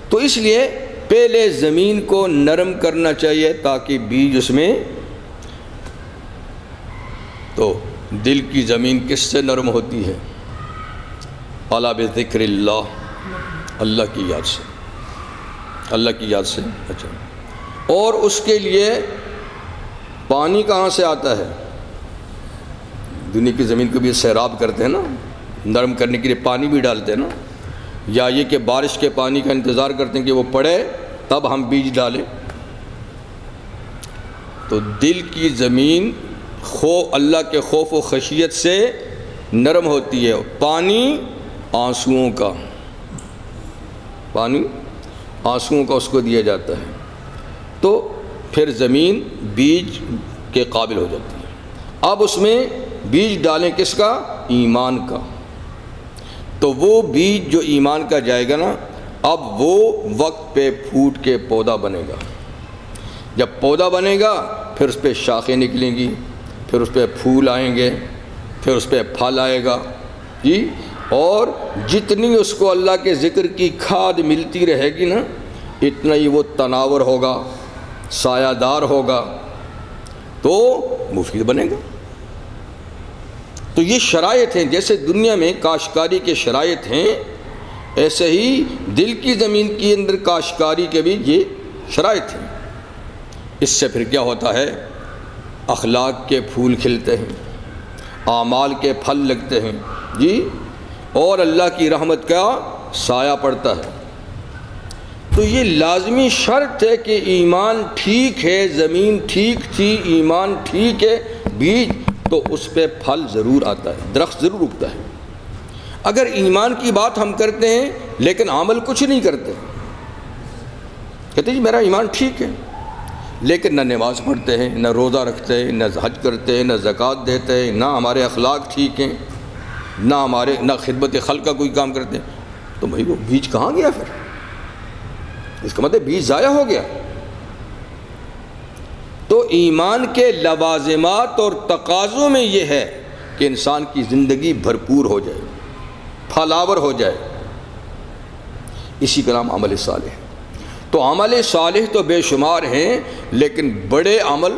تو اس لیے پہلے زمین کو نرم کرنا چاہیے تاکہ بیج اس میں، تو دل کی زمین کس سے نرم ہوتی ہے؟ الا بذکر اللہ، اللہ کی یاد سے، اللہ کی یاد سے۔ اچھا، اور اس کے لیے پانی کہاں سے آتا ہے؟ دنیا کی زمین کو بھی سیراب کرتے ہیں نا، نرم کرنے کے لیے پانی بھی ڈالتے ہیں نا، یا یہ کہ بارش کے پانی کا انتظار کرتے ہیں کہ وہ پڑے تب ہم بیج ڈالیں۔ تو دل کی زمین اللہ کے خوف و خشیت سے نرم ہوتی ہے۔ پانی آنسوؤں کا، پانی آنسوؤں کا اس کو دیا جاتا ہے، تو پھر زمین بیج کے قابل ہو جاتی ہے۔ اب اس میں بیج ڈالیں کس کا؟ ایمان کا۔ تو وہ بیج جو ایمان کا جائے گا نا، اب وہ وقت پہ پھوٹ کے پودا بنے گا۔ جب پودا بنے گا پھر اس پہ شاخیں نکلیں گی، پھر اس پہ پھول آئیں گے، پھر اس پہ پھل آئے گا، اور جتنی اس کو اللہ کے ذکر کی کھاد ملتی رہے گی نا، اتنا ہی وہ تناور ہوگا، سایہ دار ہوگا، تو مفید بنے گا۔ تو یہ شرائط ہیں، جیسے دنیا میں کاشتکاری کے شرائط ہیں، ایسے ہی دل کی زمین کے اندر کاشتکاری کے بھی یہ شرائط ہیں۔ اس سے پھر کیا ہوتا ہے؟ اخلاق کے پھول کھلتے ہیں، اعمال کے پھل لگتے ہیں جی، اور اللہ کی رحمت کا سایہ پڑتا ہے۔ تو یہ لازمی شرط ہے کہ ایمان ٹھیک ہے، زمین ٹھیک تھی، ایمان ٹھیک ہے، بیج تو اس پہ پھل ضرور آتا ہے، درخت ضرور اگتا ہے۔ اگر ایمان کی بات ہم کرتے ہیں لیکن عمل کچھ نہیں کرتے، کہتے جی میرا ایمان ٹھیک ہے، لیکن نہ نماز پڑھتے ہیں، نہ روزہ رکھتے ہیں، نہ حج کرتے ہیں، نہ زکوٰۃ دیتے ہیں، نہ ہمارے اخلاق ٹھیک ہیں، نہ خدمت خلق کا کوئی کام کرتے ہیں، تو بھائی وہ بیج کہاں گیا پھر؟ اس کا مطلب بیج ضائع ہو گیا۔ تو ایمان کے لوازمات اور تقاضوں میں یہ ہے کہ انسان کی زندگی بھرپور ہو جائے، پھلاور ہو جائے، اسی کا نام عمل صالح۔ تو عمل صالح تو بے شمار ہیں، لیکن بڑے عمل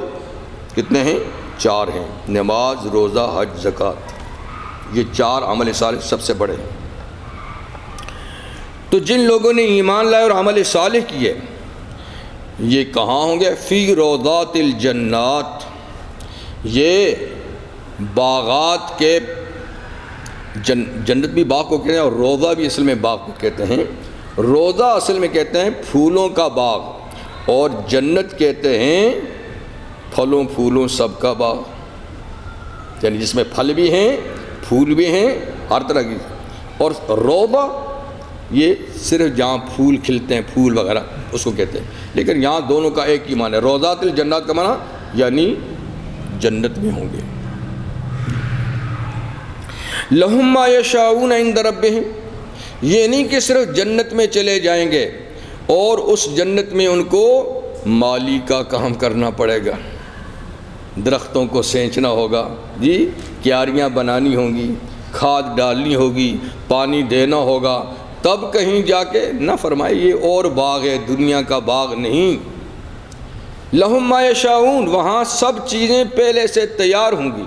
کتنے ہیں؟ 4 ہیں، نماز، روزہ، حج، زکوٰۃ، یہ 4 عمل صالح سب سے بڑے ہیں۔ تو جن لوگوں نے ایمان لائے اور عمل صالح کیے، یہ کہاں ہوں گے؟ فی روضات الجنات، یہ باغات کے، جنت بھی باغ کو کہتے ہیں اور روضہ بھی اصل میں باغ کو کہتے ہیں۔ روضہ اصل میں کہتے ہیں پھولوں کا باغ، اور جنت کہتے ہیں پھلوں پھولوں سب کا باغ، یعنی جس میں پھل بھی ہیں، پھول بھی ہیں، ہر طرح کی۔ اور روضہ یہ صرف جہاں پھول کھلتے ہیں، پھول وغیرہ، اس کو کہتے ہیں، لیکن یہاں دونوں کا ایک ہی معنی ہے۔ روضات الجنات کا معنی یعنی جنت میں ہوں گے۔ لہم ما یشاؤون عند ربہم، یہ نہیں کہ صرف جنت میں چلے جائیں گے اور اس جنت میں ان کو مالی کا کام کرنا پڑے گا، درختوں کو سینچنا ہوگا جی، کیاریاں بنانی ہوں گی، کھاد ڈالنی ہوگی، پانی دینا ہوگا، تب کہیں جا کے نہ فرمائے یہ اور باغ ہے، دنیا کا باغ نہیں۔ لہم ما یشاؤون، وہاں سب چیزیں پہلے سے تیار ہوں گی،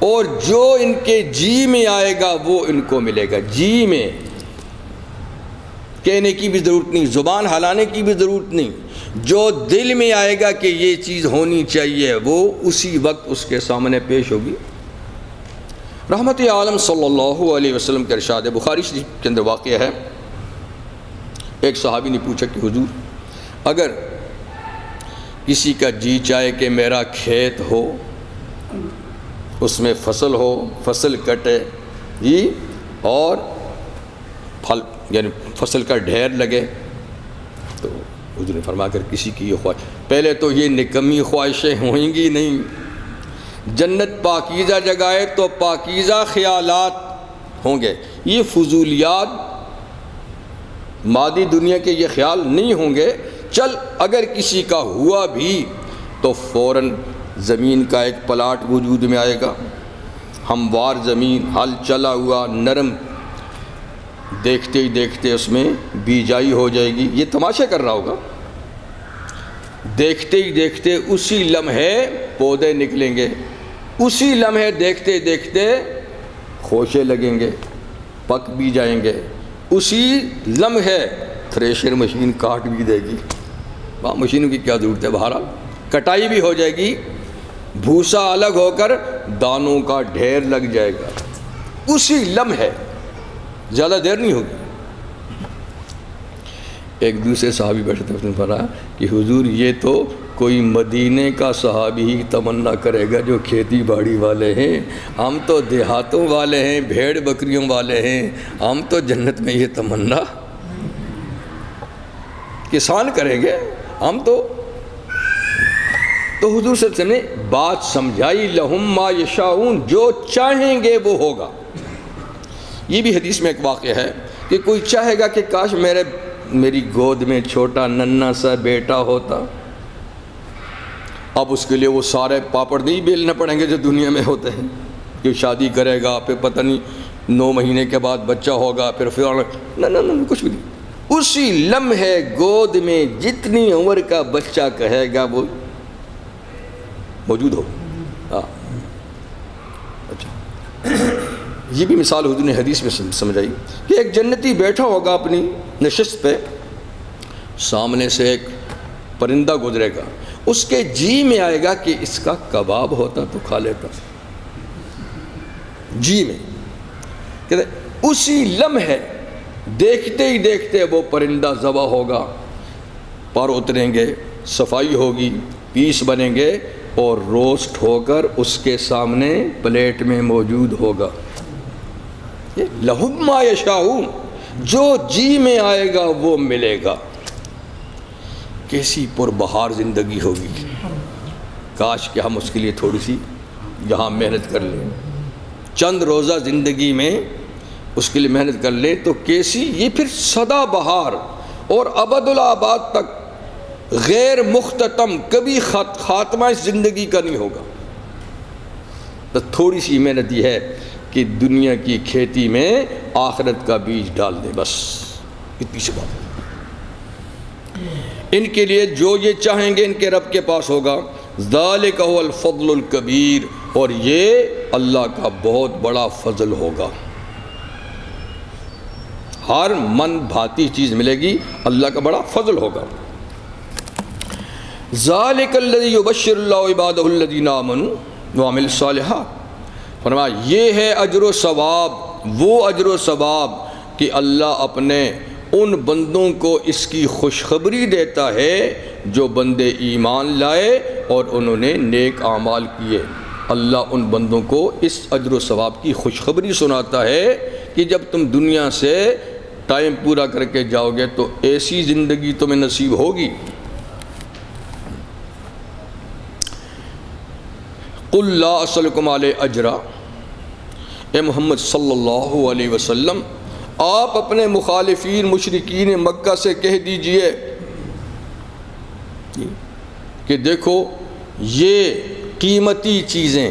اور جو ان کے جی میں آئے گا وہ ان کو ملے گا۔ جی میں کہنے کی بھی ضرورت نہیں، زبان ہلانے کی بھی ضرورت نہیں، جو دل میں آئے گا کہ یہ چیز ہونی چاہیے وہ اسی وقت اس کے سامنے پیش ہوگی۔ رحمت عالم صلی اللہ علیہ وسلم کے ارشاد ہے، بخاری شریف کے اندر واقعہ ہے، ایک صحابی نے پوچھا کہ حضور اگر کسی کا جی چاہے کہ میرا کھیت ہو، اس میں فصل ہو، فصل کٹے جی، اور پھل یعنی فصل کا ڈھیر لگے، تو حضور نے فرما کر کسی کی یہ خواہش، پہلے تو یہ نکمی خواہشیں ہوئیں گی نہیں، جنت پاکیزہ جگہ ہے تو پاکیزہ خیالات ہوں گے، یہ فضولیات مادی دنیا کے یہ خیال نہیں ہوں گے۔ چل اگر کسی کا ہوا بھی تو فوراً زمین کا ایک پلاٹ وجود میں آئے گا، ہموار زمین، ہل چلا ہوا، نرم، دیکھتے ہی دیکھتے اس میں بیجائی ہو جائے گی، یہ تماشا کر رہا ہوگا، دیکھتے ہی دیکھتے اسی لمحے پودے نکلیں گے، اسی لمحے دیکھتے دیکھتے خوشے لگیں گے، پک بھی جائیں گے، اسی لمحے تھریشر مشین کاٹ بھی دے گی، وہاں مشینوں کی کیا ضرورت ہے، بہرحال کٹائی بھی ہو جائے گی، بھوسا الگ ہو کر دانوں کا ڈھیر لگ جائے گا، اسی لمحے، زیادہ دیر نہیں ہوگی۔ ایک دوسرے صحابی بیٹھے تھے، اس نے فرمایا کہ حضور یہ تو کوئی مدینے کا صحابی ہی تمنا کرے گا جو کھیتی باڑی والے ہیں، ہم تو دیہاتوں والے ہیں، بھیڑ بکریوں والے ہیں، ہم تو جنت میں یہ تمنا کسان کریں گے، ہم تو حضور صلی اللہ علیہ وسلم نے بات سمجھائی، لہم ما یشاؤون، جو چاہیں گے وہ ہوگا۔ یہ بھی حدیث میں ایک واقعہ ہے کہ کوئی چاہے گا کہ کاش میری گود میں چھوٹا ننھا سا بیٹا ہوتا، اب اس کے لیے وہ سارے پاپڑ نہیں بیلنے پڑیں گے جو دنیا میں ہوتے ہیں، کہ شادی کرے گا پھر پتہ نہیں 9 مہینے کے بعد بچہ ہوگا، پھر نہ کچھ بھی نہیں، اسی لمحے گود میں جتنی عمر کا بچہ کہے گا وہ موجود ہو۔ اچھا، یہ بھی مثال حضور نے حدیث میں سمجھائی کہ ایک جنتی بیٹھا ہوگا اپنی نشست پہ، سامنے سے ایک پرندہ گزرے گا، اس کے جی میں آئے گا کہ اس کا کباب ہوتا تو کھا لیتا، جی میں کہتے اسی لمحے دیکھتے ہی دیکھتے وہ پرندہ ذبح ہوگا، پر اتریں گے، صفائی ہوگی، پیس بنیں گے اور روسٹ ہو کر اس کے سامنے پلیٹ میں موجود ہوگا۔ لہم ما یشاؤون، جو جی میں آئے گا وہ ملے گا۔ کیسی پربہار زندگی ہوگی، کاش کہ ہم اس کے لیے تھوڑی سی یہاں محنت کر لیں، چند روزہ زندگی میں اس کے لیے محنت کر لیں تو کیسی یہ پھر سدا بہار اور ابد الآباد تک غیر مختتم، کبھی خاتمہ اس زندگی کا نہیں ہوگا۔ تو تھوڑی سی محنت یہ ہے کہ دنیا کی کھیتی میں آخرت کا بیج ڈال دیں، بس اتنی سی بات۔ ان کے لیے جو یہ چاہیں گے ان کے رب کے پاس ہوگا۔ ذالک هو الفضل الکبیر، اور یہ اللہ کا بہت بڑا فضل ہوگا۔ ہر من بھاتی چیز ملے گی، اللہ کا بڑا فضل ہوگا۔ ذالک الذی یبشر اللہ عبادہ الذین آمنوا وعملوا الصالحات، فرمایا یہ ہے اجر و ثواب، وہ اجر و ثواب کہ اللہ اپنے ان بندوں کو اس کی خوشخبری دیتا ہے جو بندے ایمان لائے اور انہوں نے نیک اعمال کیے۔ اللہ ان بندوں کو اس اجر و ثواب کی خوشخبری سناتا ہے کہ جب تم دنیا سے ٹائم پورا کر کے جاؤ گے تو ایسی زندگی تمہیں نصیب ہوگی۔ قل لا اسألکم علیہ اجرا، اے محمد صلی اللہ علیہ وسلم آپ اپنے مخالفین مشرکین مکہ سے کہہ دیجئے کہ دیکھو یہ قیمتی چیزیں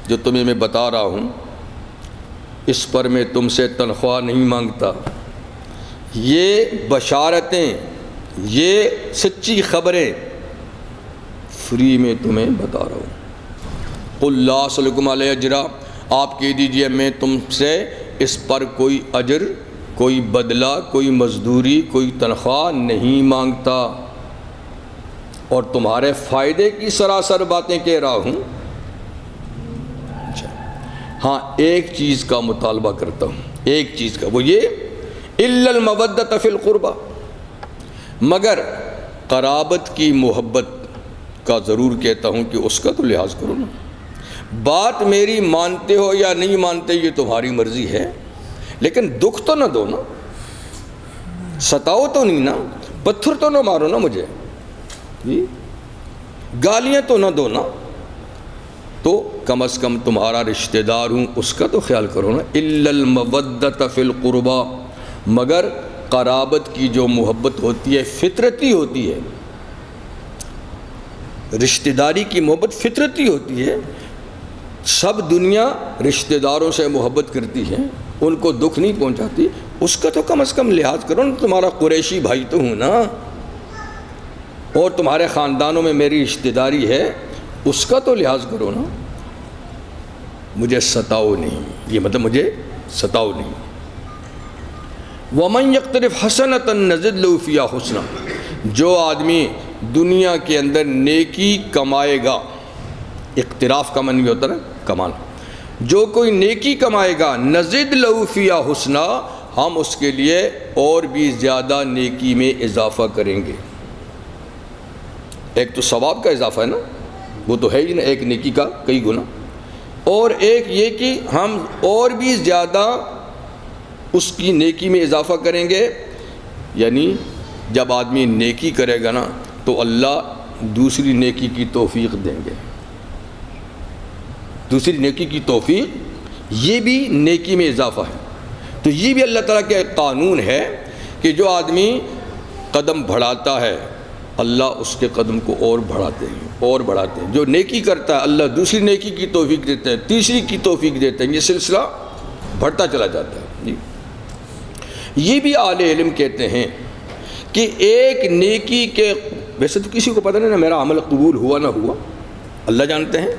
جو تمہیں میں بتا رہا ہوں اس پر میں تم سے تنخواہ نہیں مانگتا، یہ بشارتیں، یہ سچی خبریں فری میں تمہیں بتا رہا ہوں۔ قل لا اسألکم علیہ اجرا، آپ کہہ دیجئے میں تم سے اس پر کوئی اجر، کوئی بدلہ، کوئی مزدوری، کوئی تنخواہ نہیں مانگتا، اور تمہارے فائدے کی سراسر باتیں کہہ رہا ہوں۔ ہاں ایک چیز کا مطالبہ کرتا ہوں، ایک چیز کا، وہ یہ الا المودۃ فی القربہ، مگر قرابت کی محبت کا ضرور کہتا ہوں کہ اس کا تو لحاظ کرو نا۔ بات میری مانتے ہو یا نہیں مانتے یہ تمہاری مرضی ہے، لیکن دکھ تو نہ دو نا، ستاؤ تو نہیں نا، پتھر تو نہ مارو نا مجھے، گالیاں تو نہ دو نا، تو کم از کم تمہارا رشتہ دار ہوں اس کا تو خیال کرو نا۔ الا المودۃ فی القربہ، مگر قرابت کی جو محبت ہوتی ہے فطرتی ہوتی ہے، رشتہ داری کی محبت فطرتی ہوتی ہے، سب دنیا رشتہ داروں سے محبت کرتی ہے، ان کو دکھ نہیں پہنچاتی، اس کا تو کم از کم لحاظ کرو نا، تمہارا قریشی بھائی تو ہوں نا، اور تمہارے خاندانوں میں میری رشتہ داری ہے، اس کا تو لحاظ کرو نا، مجھے ستاؤ نہیں، یہ مطلب مجھے ستاؤ نہیں۔ وَمَنْ يَقْتَرِفْ حَسَنَةً نَزِدْ لَهُ فِيهَا حُسْنًا، جو آدمی دنیا کے اندر نیکی کمائے گا، اقتراف کا معنی ہوتا ہے کمانا، جو کوئی نیکی کمائے گا نزد لہو فیہا حسنا، ہم اس کے لیے اور بھی زیادہ نیکی میں اضافہ کریں گے۔ ایک تو ثواب کا اضافہ ہے نا، وہ تو ہے ہی نا، ایک نیکی کا کئی گنا، اور ایک یہ کہ ہم اور بھی زیادہ اس کی نیکی میں اضافہ کریں گے، یعنی جب آدمی نیکی کرے گا نا تو اللہ دوسری نیکی کی توفیق دیں گے، دوسری نیکی کی توفیق، یہ بھی نیکی میں اضافہ ہے۔ تو یہ بھی اللہ تعالیٰ کا ایک قانون ہے کہ جو آدمی قدم بڑھاتا ہے اللہ اس کے قدم کو اور بڑھاتے ہیں اور بڑھاتے ہیں، جو نیکی کرتا ہے اللہ دوسری نیکی کی توفیق دیتے ہیں، تیسری کی توفیق دیتے ہیں، یہ سلسلہ بڑھتا چلا جاتا ہے جی۔ یہ بھی اہل علم کہتے ہیں کہ ایک نیکی کے، ویسے تو کسی کو پتہ نہیں نا میرا عمل قبول ہوا نہ ہوا، اللہ جانتے ہیں،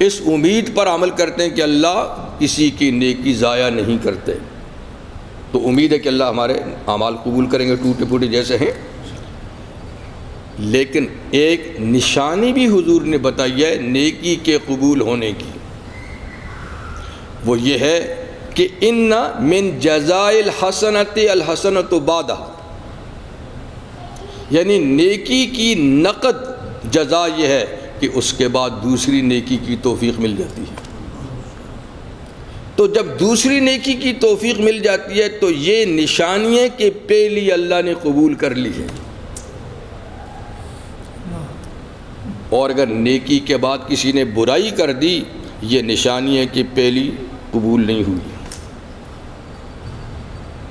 اس امید پر عمل کرتے ہیں کہ اللہ کسی کی نیکی ضائع نہیں کرتے، تو امید ہے کہ اللہ ہمارے اعمال قبول کریں گے ٹوٹے پھوٹے جیسے ہیں۔ لیکن ایک نشانی بھی حضور نے بتائی ہے نیکی کے قبول ہونے کی، وہ یہ ہے کہ ان من جزائے الحسنۃ الحسنۃ بعدہ، یعنی نیکی کی نقد جزا یہ ہے کہ اس کے بعد دوسری نیکی کی توفیق مل جاتی ہے۔ تو جب دوسری نیکی کی توفیق مل جاتی ہے تو یہ نشانی ہے کہ پہلی اللہ نے قبول کر لی ہے، اور اگر نیکی کے بعد کسی نے برائی کر دی یہ نشانی ہے کہ پہلی قبول نہیں ہوئی۔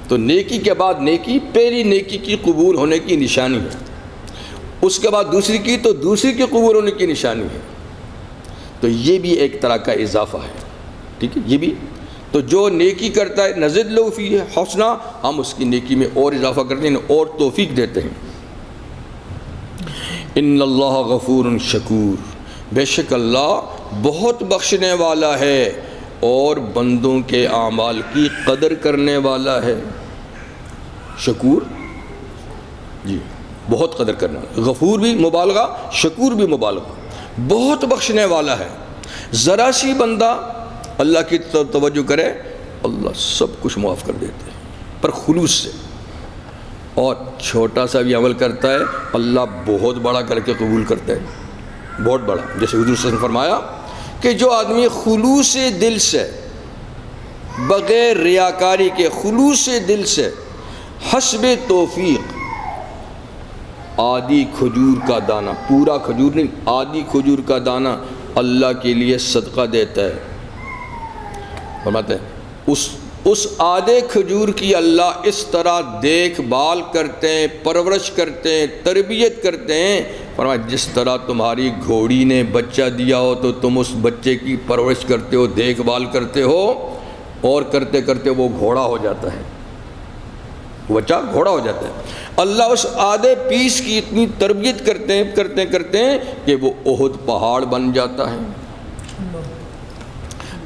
تو نیکی کے بعد نیکی پہلی نیکی کی قبول ہونے کی نشانی ہے، اس کے بعد دوسری کی تو دوسری کی قبول ہونے کی نشانی ہے۔ تو یہ بھی ایک طرح کا اضافہ ہے، ٹھیک ہے۔ یہ بھی تو جو نیکی کرتا ہے نزد لہ فیہ حسنہ، ہم اس کی نیکی میں اور اضافہ کرتے ہیں اور توفیق دیتے ہیں۔ ان اللہ غفور شکور، بے شک اللہ بہت بخشنے والا ہے اور بندوں کے اعمال کی قدر کرنے والا ہے۔ شکور جی بہت قدر کرنا، غفور بھی مبالغہ، شکور بھی مبالغہ، بہت بخشنے والا ہے۔ ذرا سی بندہ اللہ کی توجہ کرے اللہ سب کچھ معاف کر دیتے ہیں، پر خلوص سے، اور چھوٹا سا بھی عمل کرتا ہے اللہ بہت بڑا کر کے قبول کرتا ہے، بہت بڑا۔ جیسے حضور صلی اللہ علیہ وسلم نے فرمایا کہ جو آدمی خلوص دل سے بغیر ریاکاری کے خلوص دل سے حسب توفیق آدھی کھجور کا دانہ، پورا کھجور نہیں، آدھی کھجور کا دانہ اللہ کے لیے صدقہ دیتا ہے، فرماتے ہیں اس آدھے کھجور کی اللہ اس طرح دیکھ بھال کرتے ہیں، پرورش کرتے ہیں، تربیت کرتے ہیں، فرمایا جس طرح تمہاری گھوڑی نے بچہ دیا ہو تو تم اس بچے کی پرورش کرتے ہو، دیکھ بھال کرتے ہو، اور کرتے کرتے وہ گھوڑا ہو جاتا ہے، بچہ گھوڑا ہو جاتا ہے۔ اللہ اس آدھے پیس کی اتنی تربیت کرتے ہیں کہ وہ احد پہاڑ بن جاتا ہے۔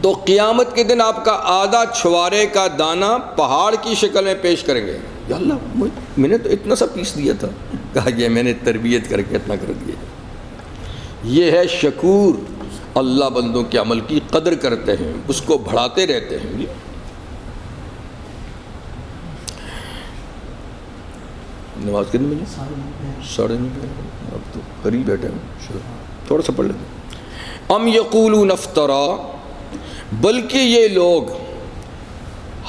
تو قیامت کے دن آپ کا آدھا چھوارے کا دانہ پہاڑ کی شکل میں پیش کریں گے، یا اللہ میں نے تو اتنا سا پیس دیا تھا، کہا یہ میں نے تربیت کر کے اتنا کر دیا۔ یہ ہے شکور، اللہ بندوں کے عمل کی قدر کرتے ہیں، اس کو بڑھاتے رہتے ہیں۔ نماز کتنے بجے؟ 9:30۔ اب تو قریب بیٹھے ہیں، تھوڑا سا پڑھ لیتے ہیں۔ ام یقولون افترا، بلکہ یہ لوگ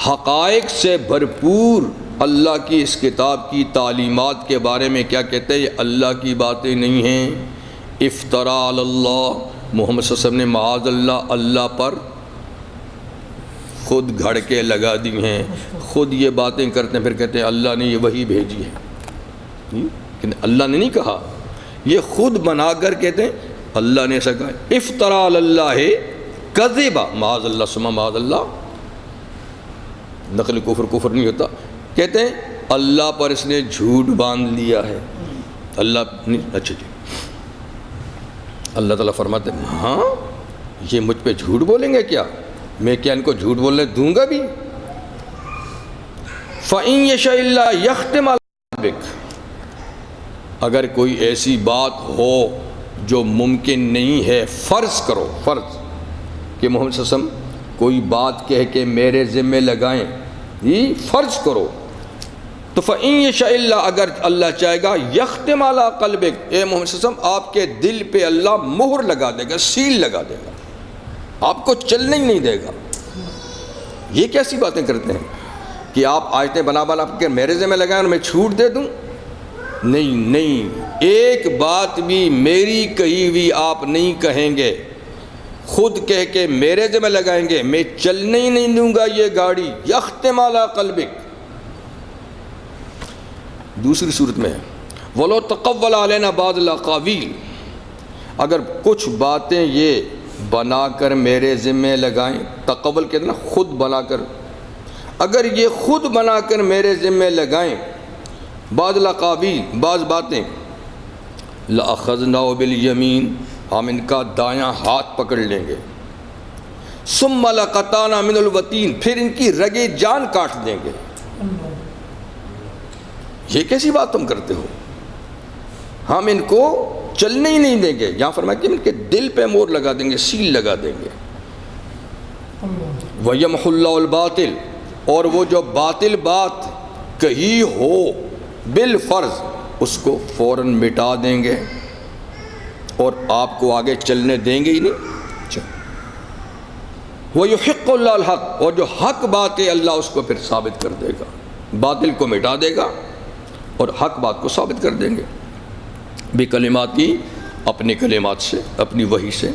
حقائق سے بھرپور اللہ کی اس کتاب کی تعلیمات کے بارے میں کیا کہتے ہیں؟ یہ اللہ کی باتیں نہیں ہیں۔ افترا علی اللہ، محمد صلی اللہ علیہ وسلم نے معاذ اللہ اللہ پر خود گھڑ کے لگا دی ہیں، خود یہ باتیں کرتے ہیں، پھر کہتے ہیں اللہ نے یہ وحی بھیجی ہے، لیکن اللہ نے نہیں کہا، یہ خود بنا کر کہتے ہیں اللہ نے ایسا کہا۔ افترا علی اللہ کذبا، معاذ اللہ ثم معاذ اللہ، نقل کفر نہیں ہوتا، کہتے ہیں اللہ پر اس نے جھوٹ باندھ لیا ہے، اللہ نہیں۔ اچھا جی، اللہ تعالیٰ فرماتے ہیں ہاں یہ مجھ پہ جھوٹ بولیں گے کیا، میں کیا ان کو جھوٹ بولنے دوں گا بھی؟ فَإِن يَشَإِ اللَّهُ يَخْتِمْ عَلَىٰ قَلْبِكَ، اگر کوئی ایسی بات ہو جو ممکن نہیں ہے، فرض کرو، فرض کہ محمد صلی اللہ علیہ وسلم کوئی بات کہہ کے میرے ذمے لگائیں، یہ فرض کرو، تو فَإِن يَشَإِ اللَّهُ، اگر اللہ چاہے گا، يَخْتِمْ عَلَىٰ قَلْبِكَ، اے محمد صلی اللہ علیہ وسلم آپ کے دل پہ اللہ مہر لگا دے گا، سیل لگا دے گا، آپ کو چلنے ہی نہیں دے گا۔ یہ کیسی باتیں کرتے ہیں کہ آپ آیتیں بنا کے میرے ذمہ لگائیں اور میں چھوٹ دے دوں؟ نہیں، ایک بات بھی میری کہی ہوئی آپ نہیں کہیں گے، خود کہہ کے میرے ذمہ لگائیں گے، میں چلنے ہی نہیں دوں گا یہ گاڑی۔ یختم علی قلبک، دوسری صورت میں ہے وَلَوْ تَقَوَّلَ عَلَيْنَا بَعْضَ الْأَقَاوِيلِ، اگر کچھ باتیں یہ بنا کر میرے ذمہ لگائیں، تقول کہتے ہیں نا خود بنا کر، اگر یہ خود بنا کر میرے ذمہ لگائیں بعض الاقاویل، بعض باتیں، لَأَخَذْنَاهُ بِالْيَمِينِ، ہم ان کا دایاں ہاتھ پکڑ لیں گے، ثُمَّ لَقَطَعْنَا مِنْهُ الْوَتِينَ، پھر ان کی رگیں جان کاٹ دیں گے۔ یہ کیسی بات تم کرتے ہو؟ ہم ان کو چلنے ہی نہیں دیں گے، یہاں فرمایا کہ ان کے دل پہ مور لگا دیں گے، سیل لگا دیں گے۔ وَيَمْحُ اللَّهُ الْبَاطِلَ، اور وہ جو باطل بات کہی ہو بالفرض اس کو فوراً مٹا دیں گے اور آپ کو آگے چلنے دیں گے ہی نہیں۔ وَيُحِقُّ اللَّهُ الْحَقَّ، اور جو حق بات ہے اللہ اس کو پھر ثابت کر دے گا، باطل کو مٹا دے گا اور حق بات کو ثابت کر دیں گے بکلماتی، اپنے کلمات سے، اپنی وحی سے۔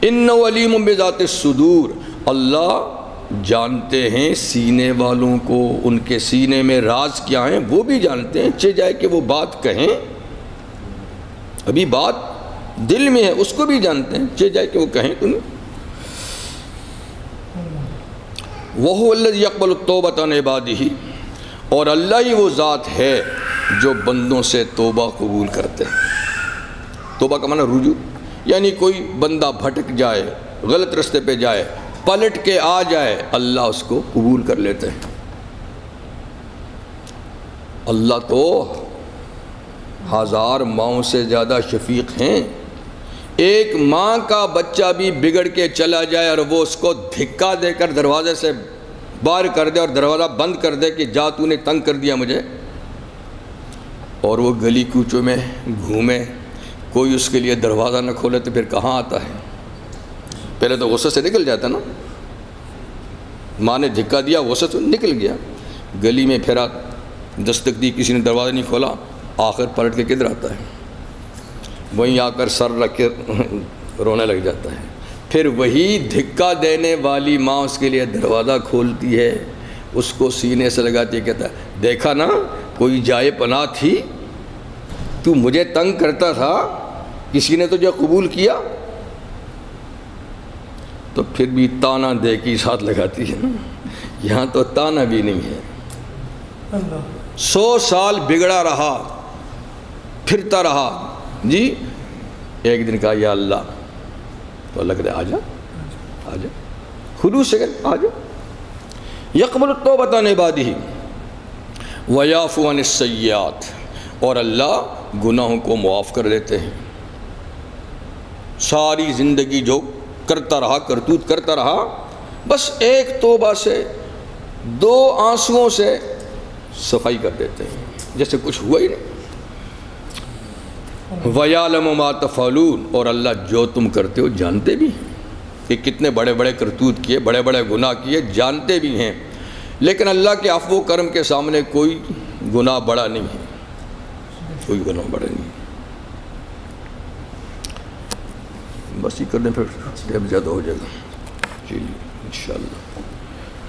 اِنَّهُ عَلِیمٌ بِذَاتِ الصُّدُورِ، اللہ جانتے ہیں سینے والوں کو، ان کے سینے میں راز کیا ہیں وہ بھی جانتے ہیں، چہ جائے کہ وہ بات کہیں، ابھی بات دل میں ہے اس کو بھی جانتے ہیں، چہ جائے کہ وہ کہیں تو نہیں۔ وَهُوَ الَّذِي يَقْبَلُ التَّوْبَةَ عَنْ عِبَادِهِ، اور اللہ ہی وہ ذات ہے جو بندوں سے توبہ قبول کرتے ہیں۔ توبہ کا معنی رجوع، یعنی کوئی بندہ بھٹک جائے، غلط رستے پہ جائے، پلٹ کے آ جائے، اللہ اس کو قبول کر لیتے ہیں۔ اللہ تو ہزار ماؤں سے زیادہ شفیق ہیں۔ ایک ماں کا بچہ بھی بگڑ کے چلا جائے اور وہ اس کو دھکا دے کر دروازے سے باہر کر دے اور دروازہ بند کر دے کہ جا تو نے تنگ کر دیا مجھے، اور وہ گلی کوچوں میں گھومے، کوئی اس کے لیے دروازہ نہ کھولے تو پھر کہاں آتا ہے؟ پہلے تو غصے سے نکل جاتا نا، ماں نے دھکا دیا، غصے سے نکل گیا، گلی میں پھرا، دستک دی، کسی نے دروازہ نہیں کھولا، آخر پلٹ کے کدھر آتا ہے؟ وہیں آ کر سر رکھ کے رونے لگ جاتا ہے۔ پھر وہی دھکا دینے والی ماں اس کے لیے دروازہ کھولتی ہے، اس کو سینے سے لگاتی ہے، کہتا ہے دیکھا نا کوئی جائے پناہ تھی، تو مجھے تنگ کرتا تھا، کسی نے تجھے قبول کیا؟ تو پھر بھی تانا دے کے ساتھ لگاتی ہے نا، یہاں تو تانا بھی نہیں ہے۔ 100 سال بگڑا رہا، پھرتا رہا، جی ایک دن کہا یا اللہ، تو اللہ کہتے آ جا، آ جا، خلوص سے آ جا۔ یقبل التوبۃ عن عبادہ ویعفو عن السیئات، اور اللہ گناہوں کو معاف کر دیتے ہیں۔ ساری زندگی جو کرتا رہا، کرتوت کرتا رہا، بس ایک توبہ سے، 2 آنسوؤں سے صفائی کر دیتے ہیں، جیسے کچھ ہوا ہی نہیں۔ وَيَعْلَمُ مَا تَفْعَلُونَ، اور اللہ جو تم کرتے ہو جانتے بھی ہیں کہ کتنے بڑے بڑے کرتوت کیے، بڑے بڑے گناہ کیے، جانتے بھی ہیں، لیکن اللہ کے عفو و کرم کے سامنے کوئی گناہ بڑا نہیں ہے، کوئی گناہ بڑا نہیں ہے۔ بس یہ کر دیں پھر ٹائم زیادہ ہو جائے گا، جی انشاءاللہ۔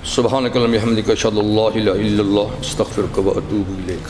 سبحانک اللہم وبحمدک، اشہد ان لا الہ الا اللہ، استغفرک و اتوب الیک۔